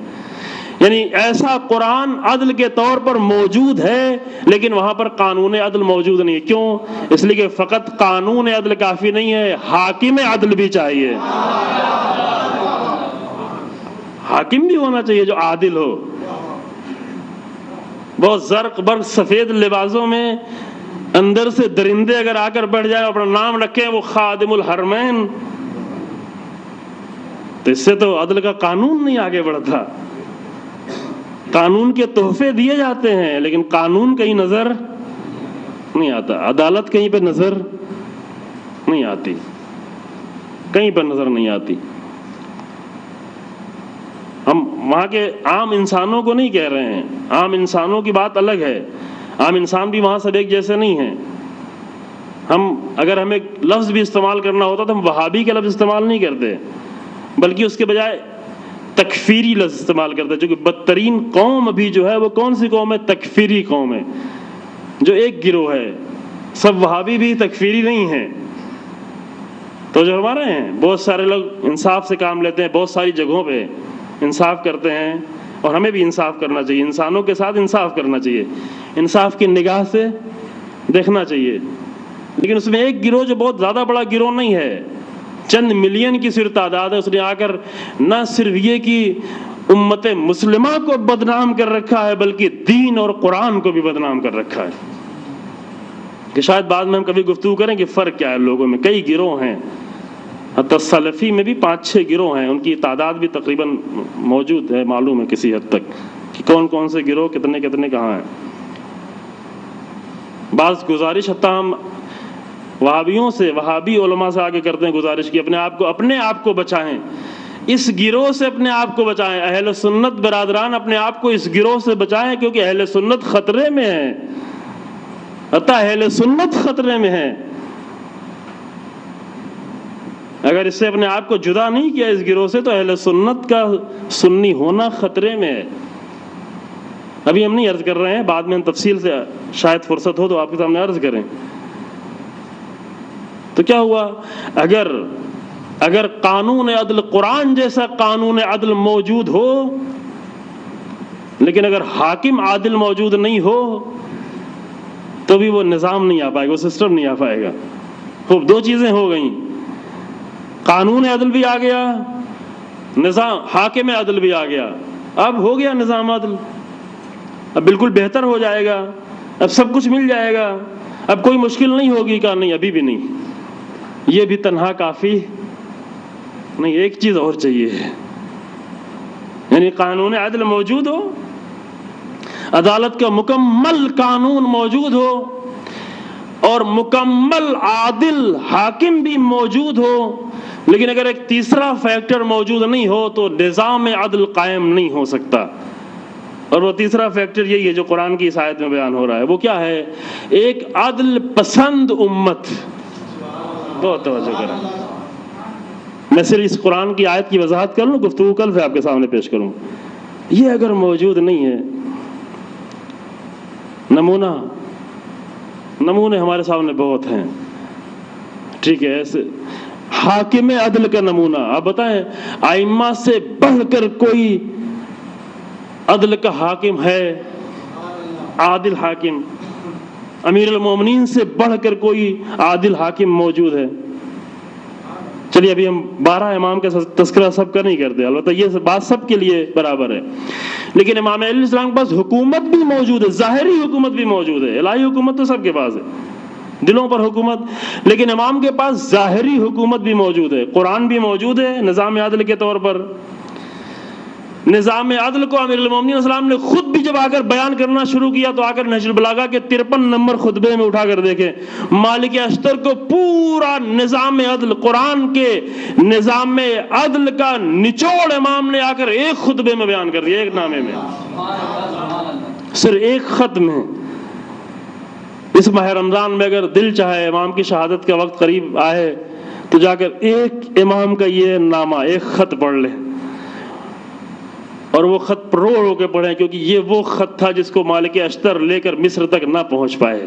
یعنی ایسا قرآن عدل کے طور پر موجود ہے لیکن وہاں پر قانون عدل موجود نہیں ہے. کیوں؟ اس لیے کہ فقط قانون عدل کافی نہیں ہے، حاکم عدل بھی چاہیے. حاکم بھی ہونا چاہیے جو عادل ہو. بہت زرق برق سفید لباسوں میں اندر سے درندے اگر آ کر بیٹھ جائے، اپنا نام رکھیں وہ خادم الحرمین، تو اس سے تو عدل کا قانون نہیں آگے بڑھتا. قانون کے تحفے دیے جاتے ہیں لیکن قانون کہیں نظر نہیں آتا، عدالت کہیں پہ نظر نہیں آتی، کہیں پر نظر نہیں آتی. ہم وہاں کے عام انسانوں کو نہیں کہہ رہے ہیں، عام انسانوں کی بات الگ ہے. عام انسان بھی وہاں سب ایک جیسے نہیں ہیں. اگر ہمیں لفظ بھی استعمال کرنا ہوتا تو ہم وہابی کا لفظ استعمال نہیں کرتے، بلکہ اس کے بجائے تکفیری لفظ استعمال کرتے ہیں. جو کہ بدترین قوم ابھی جو ہے وہ کون سی قوم ہے؟ تکفیری قوم ہے، جو ایک گروہ ہے. سب وہابی بھی تکفیری نہیں ہیں. تو جو ہمارے ہیں بہت سارے لوگ انصاف سے کام لیتے ہیں، بہت ساری جگہوں پہ انصاف کرتے ہیں، اور ہمیں بھی انصاف کرنا چاہیے. انسانوں کے ساتھ انصاف کرنا چاہیے، انصاف کی نگاہ سے دیکھنا چاہیے. لیکن اس میں ایک گروہ جو بہت زیادہ بڑا گروہ نہیں ہے، چند ملین کی صرف تعداد ہے، اس نے آ کر نہ صرف یہ کہ امت مسلمہ کو بدنام کر رکھا ہے بلکہ دین اور قرآن کو بھی بدنام کر رکھا ہے. کہ شاید بعد میں ہم کبھی گفتگو کریں کہ فرق کیا ہے لوگوں میں. کئی گروہ ہیں، حتی سلفی میں بھی 5-6 گروہ ہیں، ان کی تعداد بھی تقریباً موجود ہے، معلوم ہے کسی حد تک کہ کون کون سے گروہ کتنے کتنے کہاں ہیں. بعض گزارش حتی ہم وہابیوں سے، وہابی علماء سے آگے کرتے ہیں گزارش کی اپنے آپ کو بچائیں، اس گروہ سے اپنے آپ کو بچائیں. اہل سنت برادران اپنے آپ کو اس گروہ سے بچائیں، کیونکہ اہل سنت خطرے میں ہے، حتی اہل سنت خطرے میں ہے. اگر اس سے اپنے آپ کو جدا نہیں کیا اس گروہ سے تو اہل سنت کا سنی ہونا خطرے میں ہے. ابھی ہم نہیں عرض کر رہے ہیں، بعد میں ہم تفصیل سے شاید فرصت ہو تو آپ کے سامنے عرض کریں. تو کیا ہوا؟ اگر قانون عدل، قرآن جیسا قانون عدل موجود ہو، لیکن اگر حاکم عادل موجود نہیں ہو تو بھی وہ نظام نہیں آ پائے گا، وہ سسٹم نہیں آ پائے گا. خوب دو چیزیں ہو گئیں، قانون عدل بھی آ گیا، نظام حاکم عدل بھی آ گیا. اب ہو گیا نظام عدل، اب بالکل بہتر ہو جائے گا، اب سب کچھ مل جائے گا، اب کوئی مشکل نہیں ہوگی. کہا نہیں، ابھی بھی نہیں، یہ بھی تنہا کافی نہیں، ایک چیز اور چاہیے. یعنی قانون عدل موجود ہو، عدالت کا مکمل قانون موجود ہو، اور مکمل عادل حاکم بھی موجود ہو. لیکن اگر ایک تیسرا فیکٹر موجود نہیں ہو تو نظام عدل قائم نہیں ہو سکتا. اور وہ تیسرا فیکٹر یہی ہے جو قرآن کی اس آیت میں بیان ہو رہا ہے. وہ کیا ہے؟ ایک عدل پسند امت. بہت توجہ کریں، میں صرف اس قرآن کی آیت کی وضاحت کر لوں، گفتگو کل سے آپ کے سامنے پیش کروں. یہ اگر موجود نہیں ہے، نمونے ہمارے سامنے بہت ہیں. ٹھیک ہے، ایسے حاکم عدل کا نمونہ آپ بتائیں، ائمہ سے بڑھ کر کوئی عدل کا حاکم ہے؟ عادل حاکم؟ امیر المومنین سے بڑھ کر کوئی عادل حاکم موجود ہے؟ چلیے ابھی ہم 12 امام کا تذکرہ سب کا نہیں کرتے، البتہ یہ بات سب کے لیے برابر ہے. لیکن امام علیہ السلام کے پاس حکومت بھی موجود ہے، ظاہری حکومت بھی موجود ہے. الہی حکومت تو سب کے پاس ہے، دلوں پر حکومت. لیکن امام کے پاس ظاہری حکومت بھی موجود ہے، قرآن بھی موجود ہے نظام عدل کے طور پر. نظام عدل کو امیر المومنین علیہ السلام نے خود بھی جب آ کر بیان کرنا شروع کیا تو آ کر نہج البلاغہ کے 53 نمبر خطبے میں اٹھا کر دیکھیں، مالک اشتر کو پورا نظام عدل، قرآن کے نظام عدل کا نچوڑ امام نے آ کر ایک خطبے میں بیان کر دیا، ایک نامے میں، صرف ایک خط میں. اس ماہ رمضان میں اگر دل چاہے، امام کی شہادت کا وقت قریب آئے تو جا کر ایک امام کا یہ نامہ، ایک خط پڑھ لیں، اور وہ خط رو رو کے پڑھیں، کیونکہ یہ وہ خط تھا جس کو مالک اشتر لے کر مصر تک نہ پہنچ پائے.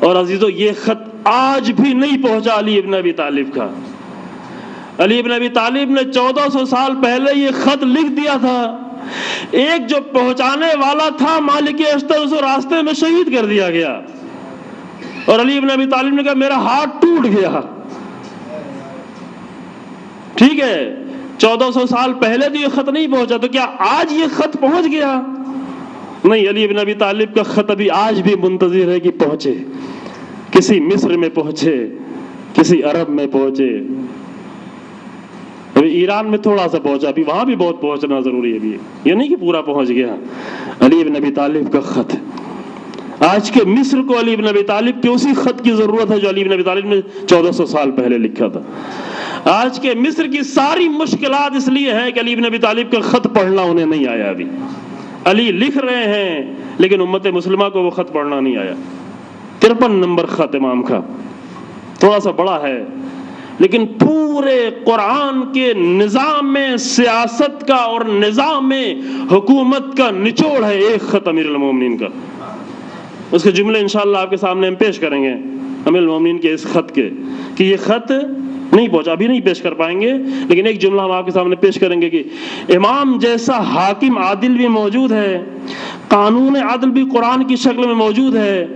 اور عزیزو، یہ خط آج بھی نہیں پہنچا علی ابن ابی طالب کا. علی ابن ابی طالب نے 1400 سال پہلے یہ خط لکھ دیا تھا، ایک جو پہنچانے والا تھا مالک اشتر، اسے راستے میں شہید کر دیا گیا، اور علی بن ابی طالب نے کہا میرا ہاتھ ٹوٹ گیا۔ ٹھیک ہے 1400 سال پہلے تو یہ خط نہیں پہنچا، تو کیا آج یہ خط پہنچ گیا؟ نہیں، علی بن ابی طالب کا خط ابھی آج بھی منتظر ہے کہ پہنچے، کسی مصر میں پہنچے، کسی عرب میں پہنچے، ابھی ایران میں تھوڑا سا پہنچا، ابھی وہاں بھی بہت پہنچنا ضروری ہے، ابھی یہ نہیں کہ پورا پہنچ گیا۔ علی بن ابی طالب کا خط، آج کے مصر کو علی بن ابی طالب کے اسی خط کی ضرورت ہے جو علی بن ابی طالب نے 1400 سال پہلے لکھا تھا۔ آج کے مصر کی ساری مشکلات اس لیے ہیں کہ علی بن ابی طالب کا خط پڑھنا انہیں نہیں آیا۔ ابھی علی لکھ رہے ہیں لیکن امت مسلمہ کو وہ خط پڑھنا نہیں آیا۔ 53 نمبر خط امام کا، تھوڑا سا بڑا ہے لیکن پورے قرآن کے نظام میں سیاست کا اور نظام میں حکومت کا نچوڑ ہے ایک خط امیر المومنین کا۔ اس کے جملے انشاءاللہ آپ کے سامنے ہم پیش کریں گے امیر المومنین کے اس خط کے، کہ یہ خط نہیں پہنچا، ابھی نہیں پیش کر پائیں گے لیکن ایک جملہ ہم آپ کے سامنے پیش کریں گے کہ امام جیسا حاکم عادل بھی موجود ہے، قانون عدل بھی قرآن کی شکل میں موجود ہے،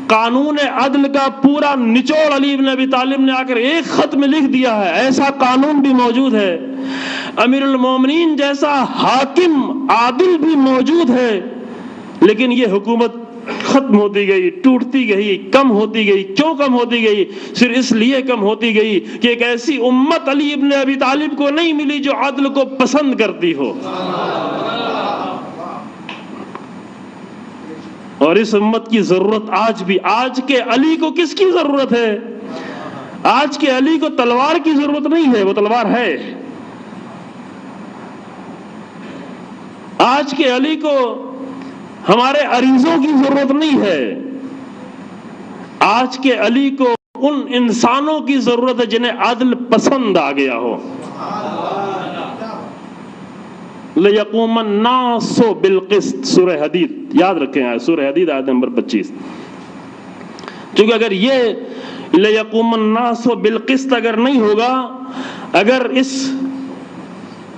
قانون عدل کا پورا نچوڑ علی بن ابی طالب نے آ کر ایک خط میں لکھ دیا ہے، ایسا قانون بھی موجود ہے، امیر المومنین جیسا حاکم عادل بھی موجود ہے، لیکن یہ حکومت ختم ہوتی گئی، ٹوٹتی گئی، کم ہوتی گئی۔ کیوں کم ہوتی گئی؟ صرف اس لیے کم ہوتی گئی کہ ایک ایسی امت علی ابن ابی طالب کو نہیں ملی جو عدل کو پسند کرتی ہو، اور اس امت کی ضرورت آج بھی، آج کے علی کو کس کی ضرورت ہے؟ آج کے علی کو تلوار کی ضرورت نہیں ہے، وہ تلوار ہے۔ آج کے علی کو ہمارے عریضوں کی ضرورت نہیں ہے، آج کے علی کو ان انسانوں کی ضرورت ہے جنہیں عدل پسند آ گیا ہو۔ لَيَقُومَ النَّاسُ بِالْقِسْطِ، سورہ حدید یاد رکھیں، سورہ حدید آیت نمبر 25۔ چونکہ اگر یہ لَيَقُومَ النَّاسُ بِالْقِسْطِ اگر نہیں ہوگا، اگر اس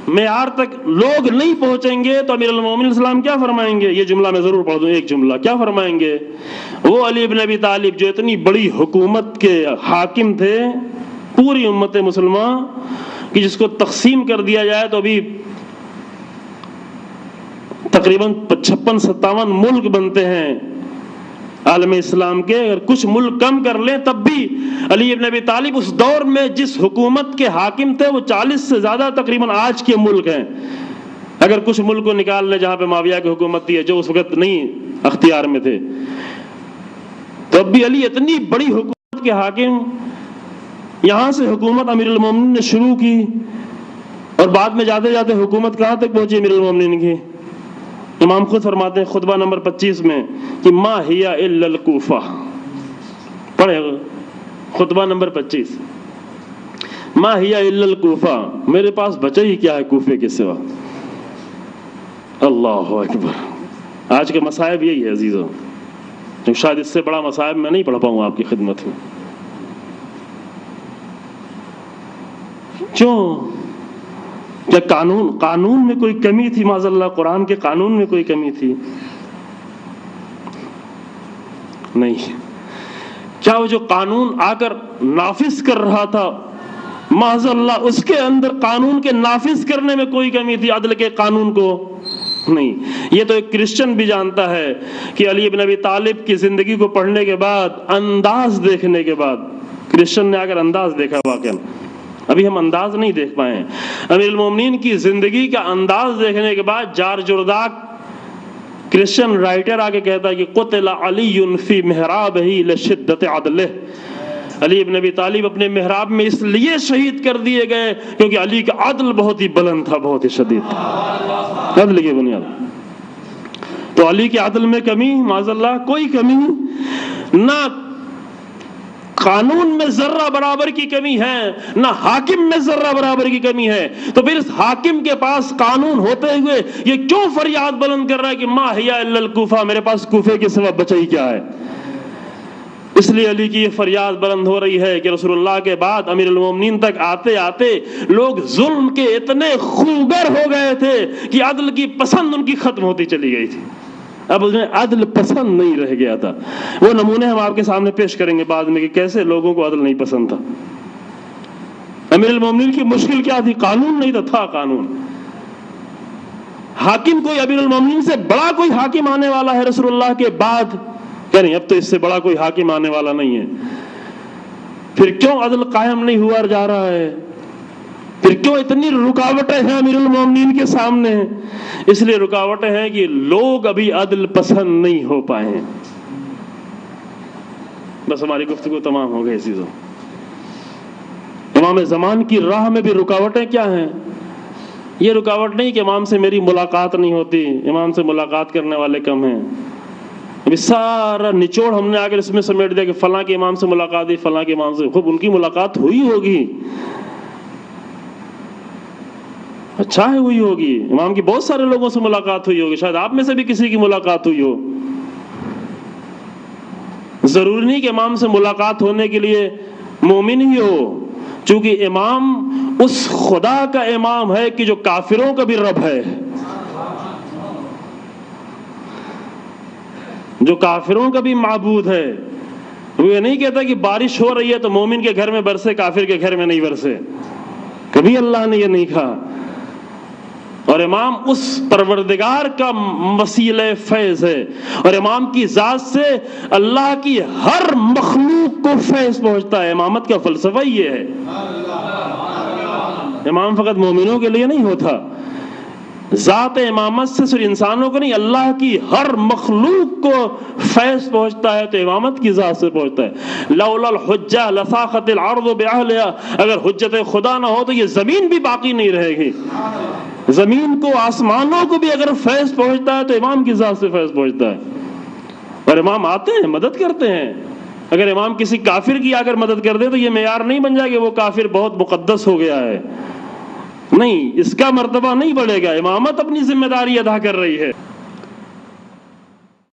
معیار تک لوگ نہیں پہنچیں گے تو امیر المومنین السلام کیا فرمائیں گے؟ یہ جملہ میں ضرور پڑھ دوں، ایک جملہ کیا فرمائیں گے؟ وہ علی بن ابی طالب جو اتنی بڑی حکومت کے حاکم تھے پوری امت مسلمہ کہ جس کو تقسیم کر دیا جائے تو ابھی تقریباً 56-57 ملک بنتے ہیں عالم اسلام کے، اگر کچھ ملک کم کر لیں تب بھی علی ابن ابی طالب اس دور میں جس حکومت کے حاکم تھے وہ 40 سے زیادہ تقریباً آج کے ملک ہیں، اگر کچھ ملک کو نکال لیں جہاں پہ معاویہ کی حکومت تھی جو اس وقت نہیں اختیار میں تھے، تب بھی علی اتنی بڑی حکومت کے حاکم، یہاں سے حکومت امیر المومنین نے شروع کی اور بعد میں جاتے جاتے حکومت کہاں تک پہنچی امیر المومنین کی؟ امام خود فرماتے ہیں خطبہ نمبر 25 میں کہ ما ہی الا الکوفہ، پڑھے خطبہ نمبر 25، ما ہی الا الکوفہ، میرے پاس بچا ہی کیا ہے کوفے کے سوا۔ اللہ اکبر، آج کے مصائب یہی ہے عزیزوں، شاید اس سے بڑا مصائب میں نہیں پڑھ پاؤں آپ کی خدمت میں۔ کیوں؟ کیا قانون میں کوئی کمی تھی؟ معاذ اللہ قرآن کے قانون میں کوئی کمی تھی؟ نہیں۔ کیا وہ جو قانون آ کر نافذ کر رہا تھا معاذ اللہ اس کے اندر قانون کے نافذ کرنے میں کوئی کمی تھی عدل کے قانون کو؟ نہیں۔ یہ تو ایک کرسچن بھی جانتا ہے کہ علی بن ابی طالب کی زندگی کو پڑھنے کے بعد، انداز دیکھنے کے بعد، کرسچن نے اگر انداز دیکھا واقعا، ابھی ہم انداز نہیں دیکھ پائے ہیں، امیر المومنین کی زندگی کا انداز دیکھنے کے بعد جارج جرداق کرسچن رائٹر آگے کہتا ہے کہ قتل علی فی محرابہ لشدت عدلہ، علی ابن ابی طالب اپنے محراب میں اس لیے شہید کر دیے گئے کیونکہ علی کا عدل بہت ہی بلند تھا، بہت ہی شدید تھا، عدل کی بنیاد۔ تو علی کے عدل میں کمی معاذ اللہ کوئی کمی نہ، قانون میں ذرہ برابر کی کمی ہے نہ حاکم میں ذرہ برابر کی کمی ہے، تو پھر اس حاکم کے پاس قانون ہوتے ہوئے یہ کیوں فریاد بلند کر رہا ہے کہ ما ہی الا الکوفہ، میرے پاس کوفے کے سوا بچا ہی کیا ہے؟ اس لیے علی کی یہ فریاد بلند ہو رہی ہے کہ رسول اللہ کے بعد امیر المومنین تک آتے آتے لوگ ظلم کے اتنے خوگر ہو گئے تھے کہ عدل کی پسند ان کی ختم ہوتی چلی گئی تھی. اب انہیں عدل پسند نہیں رہ گیا تھا. وہ نمونے ہم آپ کے سامنے پیش کریں گے بعد میں کہ کیسے لوگوں کو عدل نہیں پسند تھا. امیر المومنین کی مشکل کیا تھی؟ قانون نہیں تھا قانون. حاکم کوئی امیر المومنین سے بڑا کوئی حاکم آنے والا ہے رسول اللہ کے بعد؟ کہ نہیں، اب تو اس سے بڑا کوئی حاکم آنے والا نہیں ہے. پھر کیوں عدل قائم نہیں ہوا جا رہا ہے؟ پھر کیوں اتنی رکاوٹیں ہیں امیر المومنین کے سامنے؟ اس لیے رکاوٹیں ہیں کہ لوگ ابھی عدل پسند نہیں ہو پائے ہیں. بس ہماری گفتگو تمام ہو گئی چیزوں. امام زمان کی راہ میں بھی رکاوٹیں کیا ہیں؟ یہ رکاوٹ نہیں کہ امام سے میری ملاقات نہیں ہوتی، امام سے ملاقات کرنے والے کم ہیں. ابھی سارا نچوڑ ہم نے آگر اس میں سمیٹ دیا کہ فلاں کے امام سے ملاقات ہوئی، فلاں کے امام سے. خوب ان کی ملاقات ہوئی ہوگی، اچھا ہے ہوئی ہوگی. امام کی بہت سارے لوگوں سے ملاقات ہوئی ہوگی، شاید آپ میں سے بھی کسی کی ملاقات ہوئی ہو. ضروری نہیں کہ امام سے ملاقات ہونے کے لیے مومن ہی ہو، چونکہ امام اس خدا کا امام ہے کہ جو کافروں کا بھی رب ہے، جو کافروں کا بھی معبود ہے. وہ یہ نہیں کہتا کہ بارش ہو رہی ہے تو مومن کے گھر میں برسے، کافر کے گھر میں نہیں برسے. کبھی اللہ نے یہ نہیں کہا. اور امام اس پروردگار کا وسیلہ فیض ہے، اور امام کی ذات سے اللہ کی ہر مخلوق کو فیض پہنچتا ہے. امامت کا فلسفہ یہ ہے. امام فقط مومنوں کے لیے نہیں ہوتا، ذات امامت سے صرف انسانوں کو نہیں، اللہ کی ہر مخلوق کو فیض پہنچتا ہے تو امامت کی ذات سے پہنچتا ہے. لولا الحجہ لساخت الارض باہلها، اگر حجت خدا نہ ہو تو یہ زمین بھی باقی نہیں رہے گی. زمین کو، آسمانوں کو بھی اگر فیض پہنچتا ہے تو امام کی ذات سے فیض پہنچتا ہے. اور امام آتے ہیں، مدد کرتے ہیں. اگر امام کسی کافر کی اگر مدد کر دے تو یہ معیار نہیں بن جائے کہ وہ کافر بہت مقدس ہو گیا ہے. نہیں، اس کا مرتبہ نہیں بڑھے گا. امامت اپنی ذمہ داری ادا کر رہی ہے.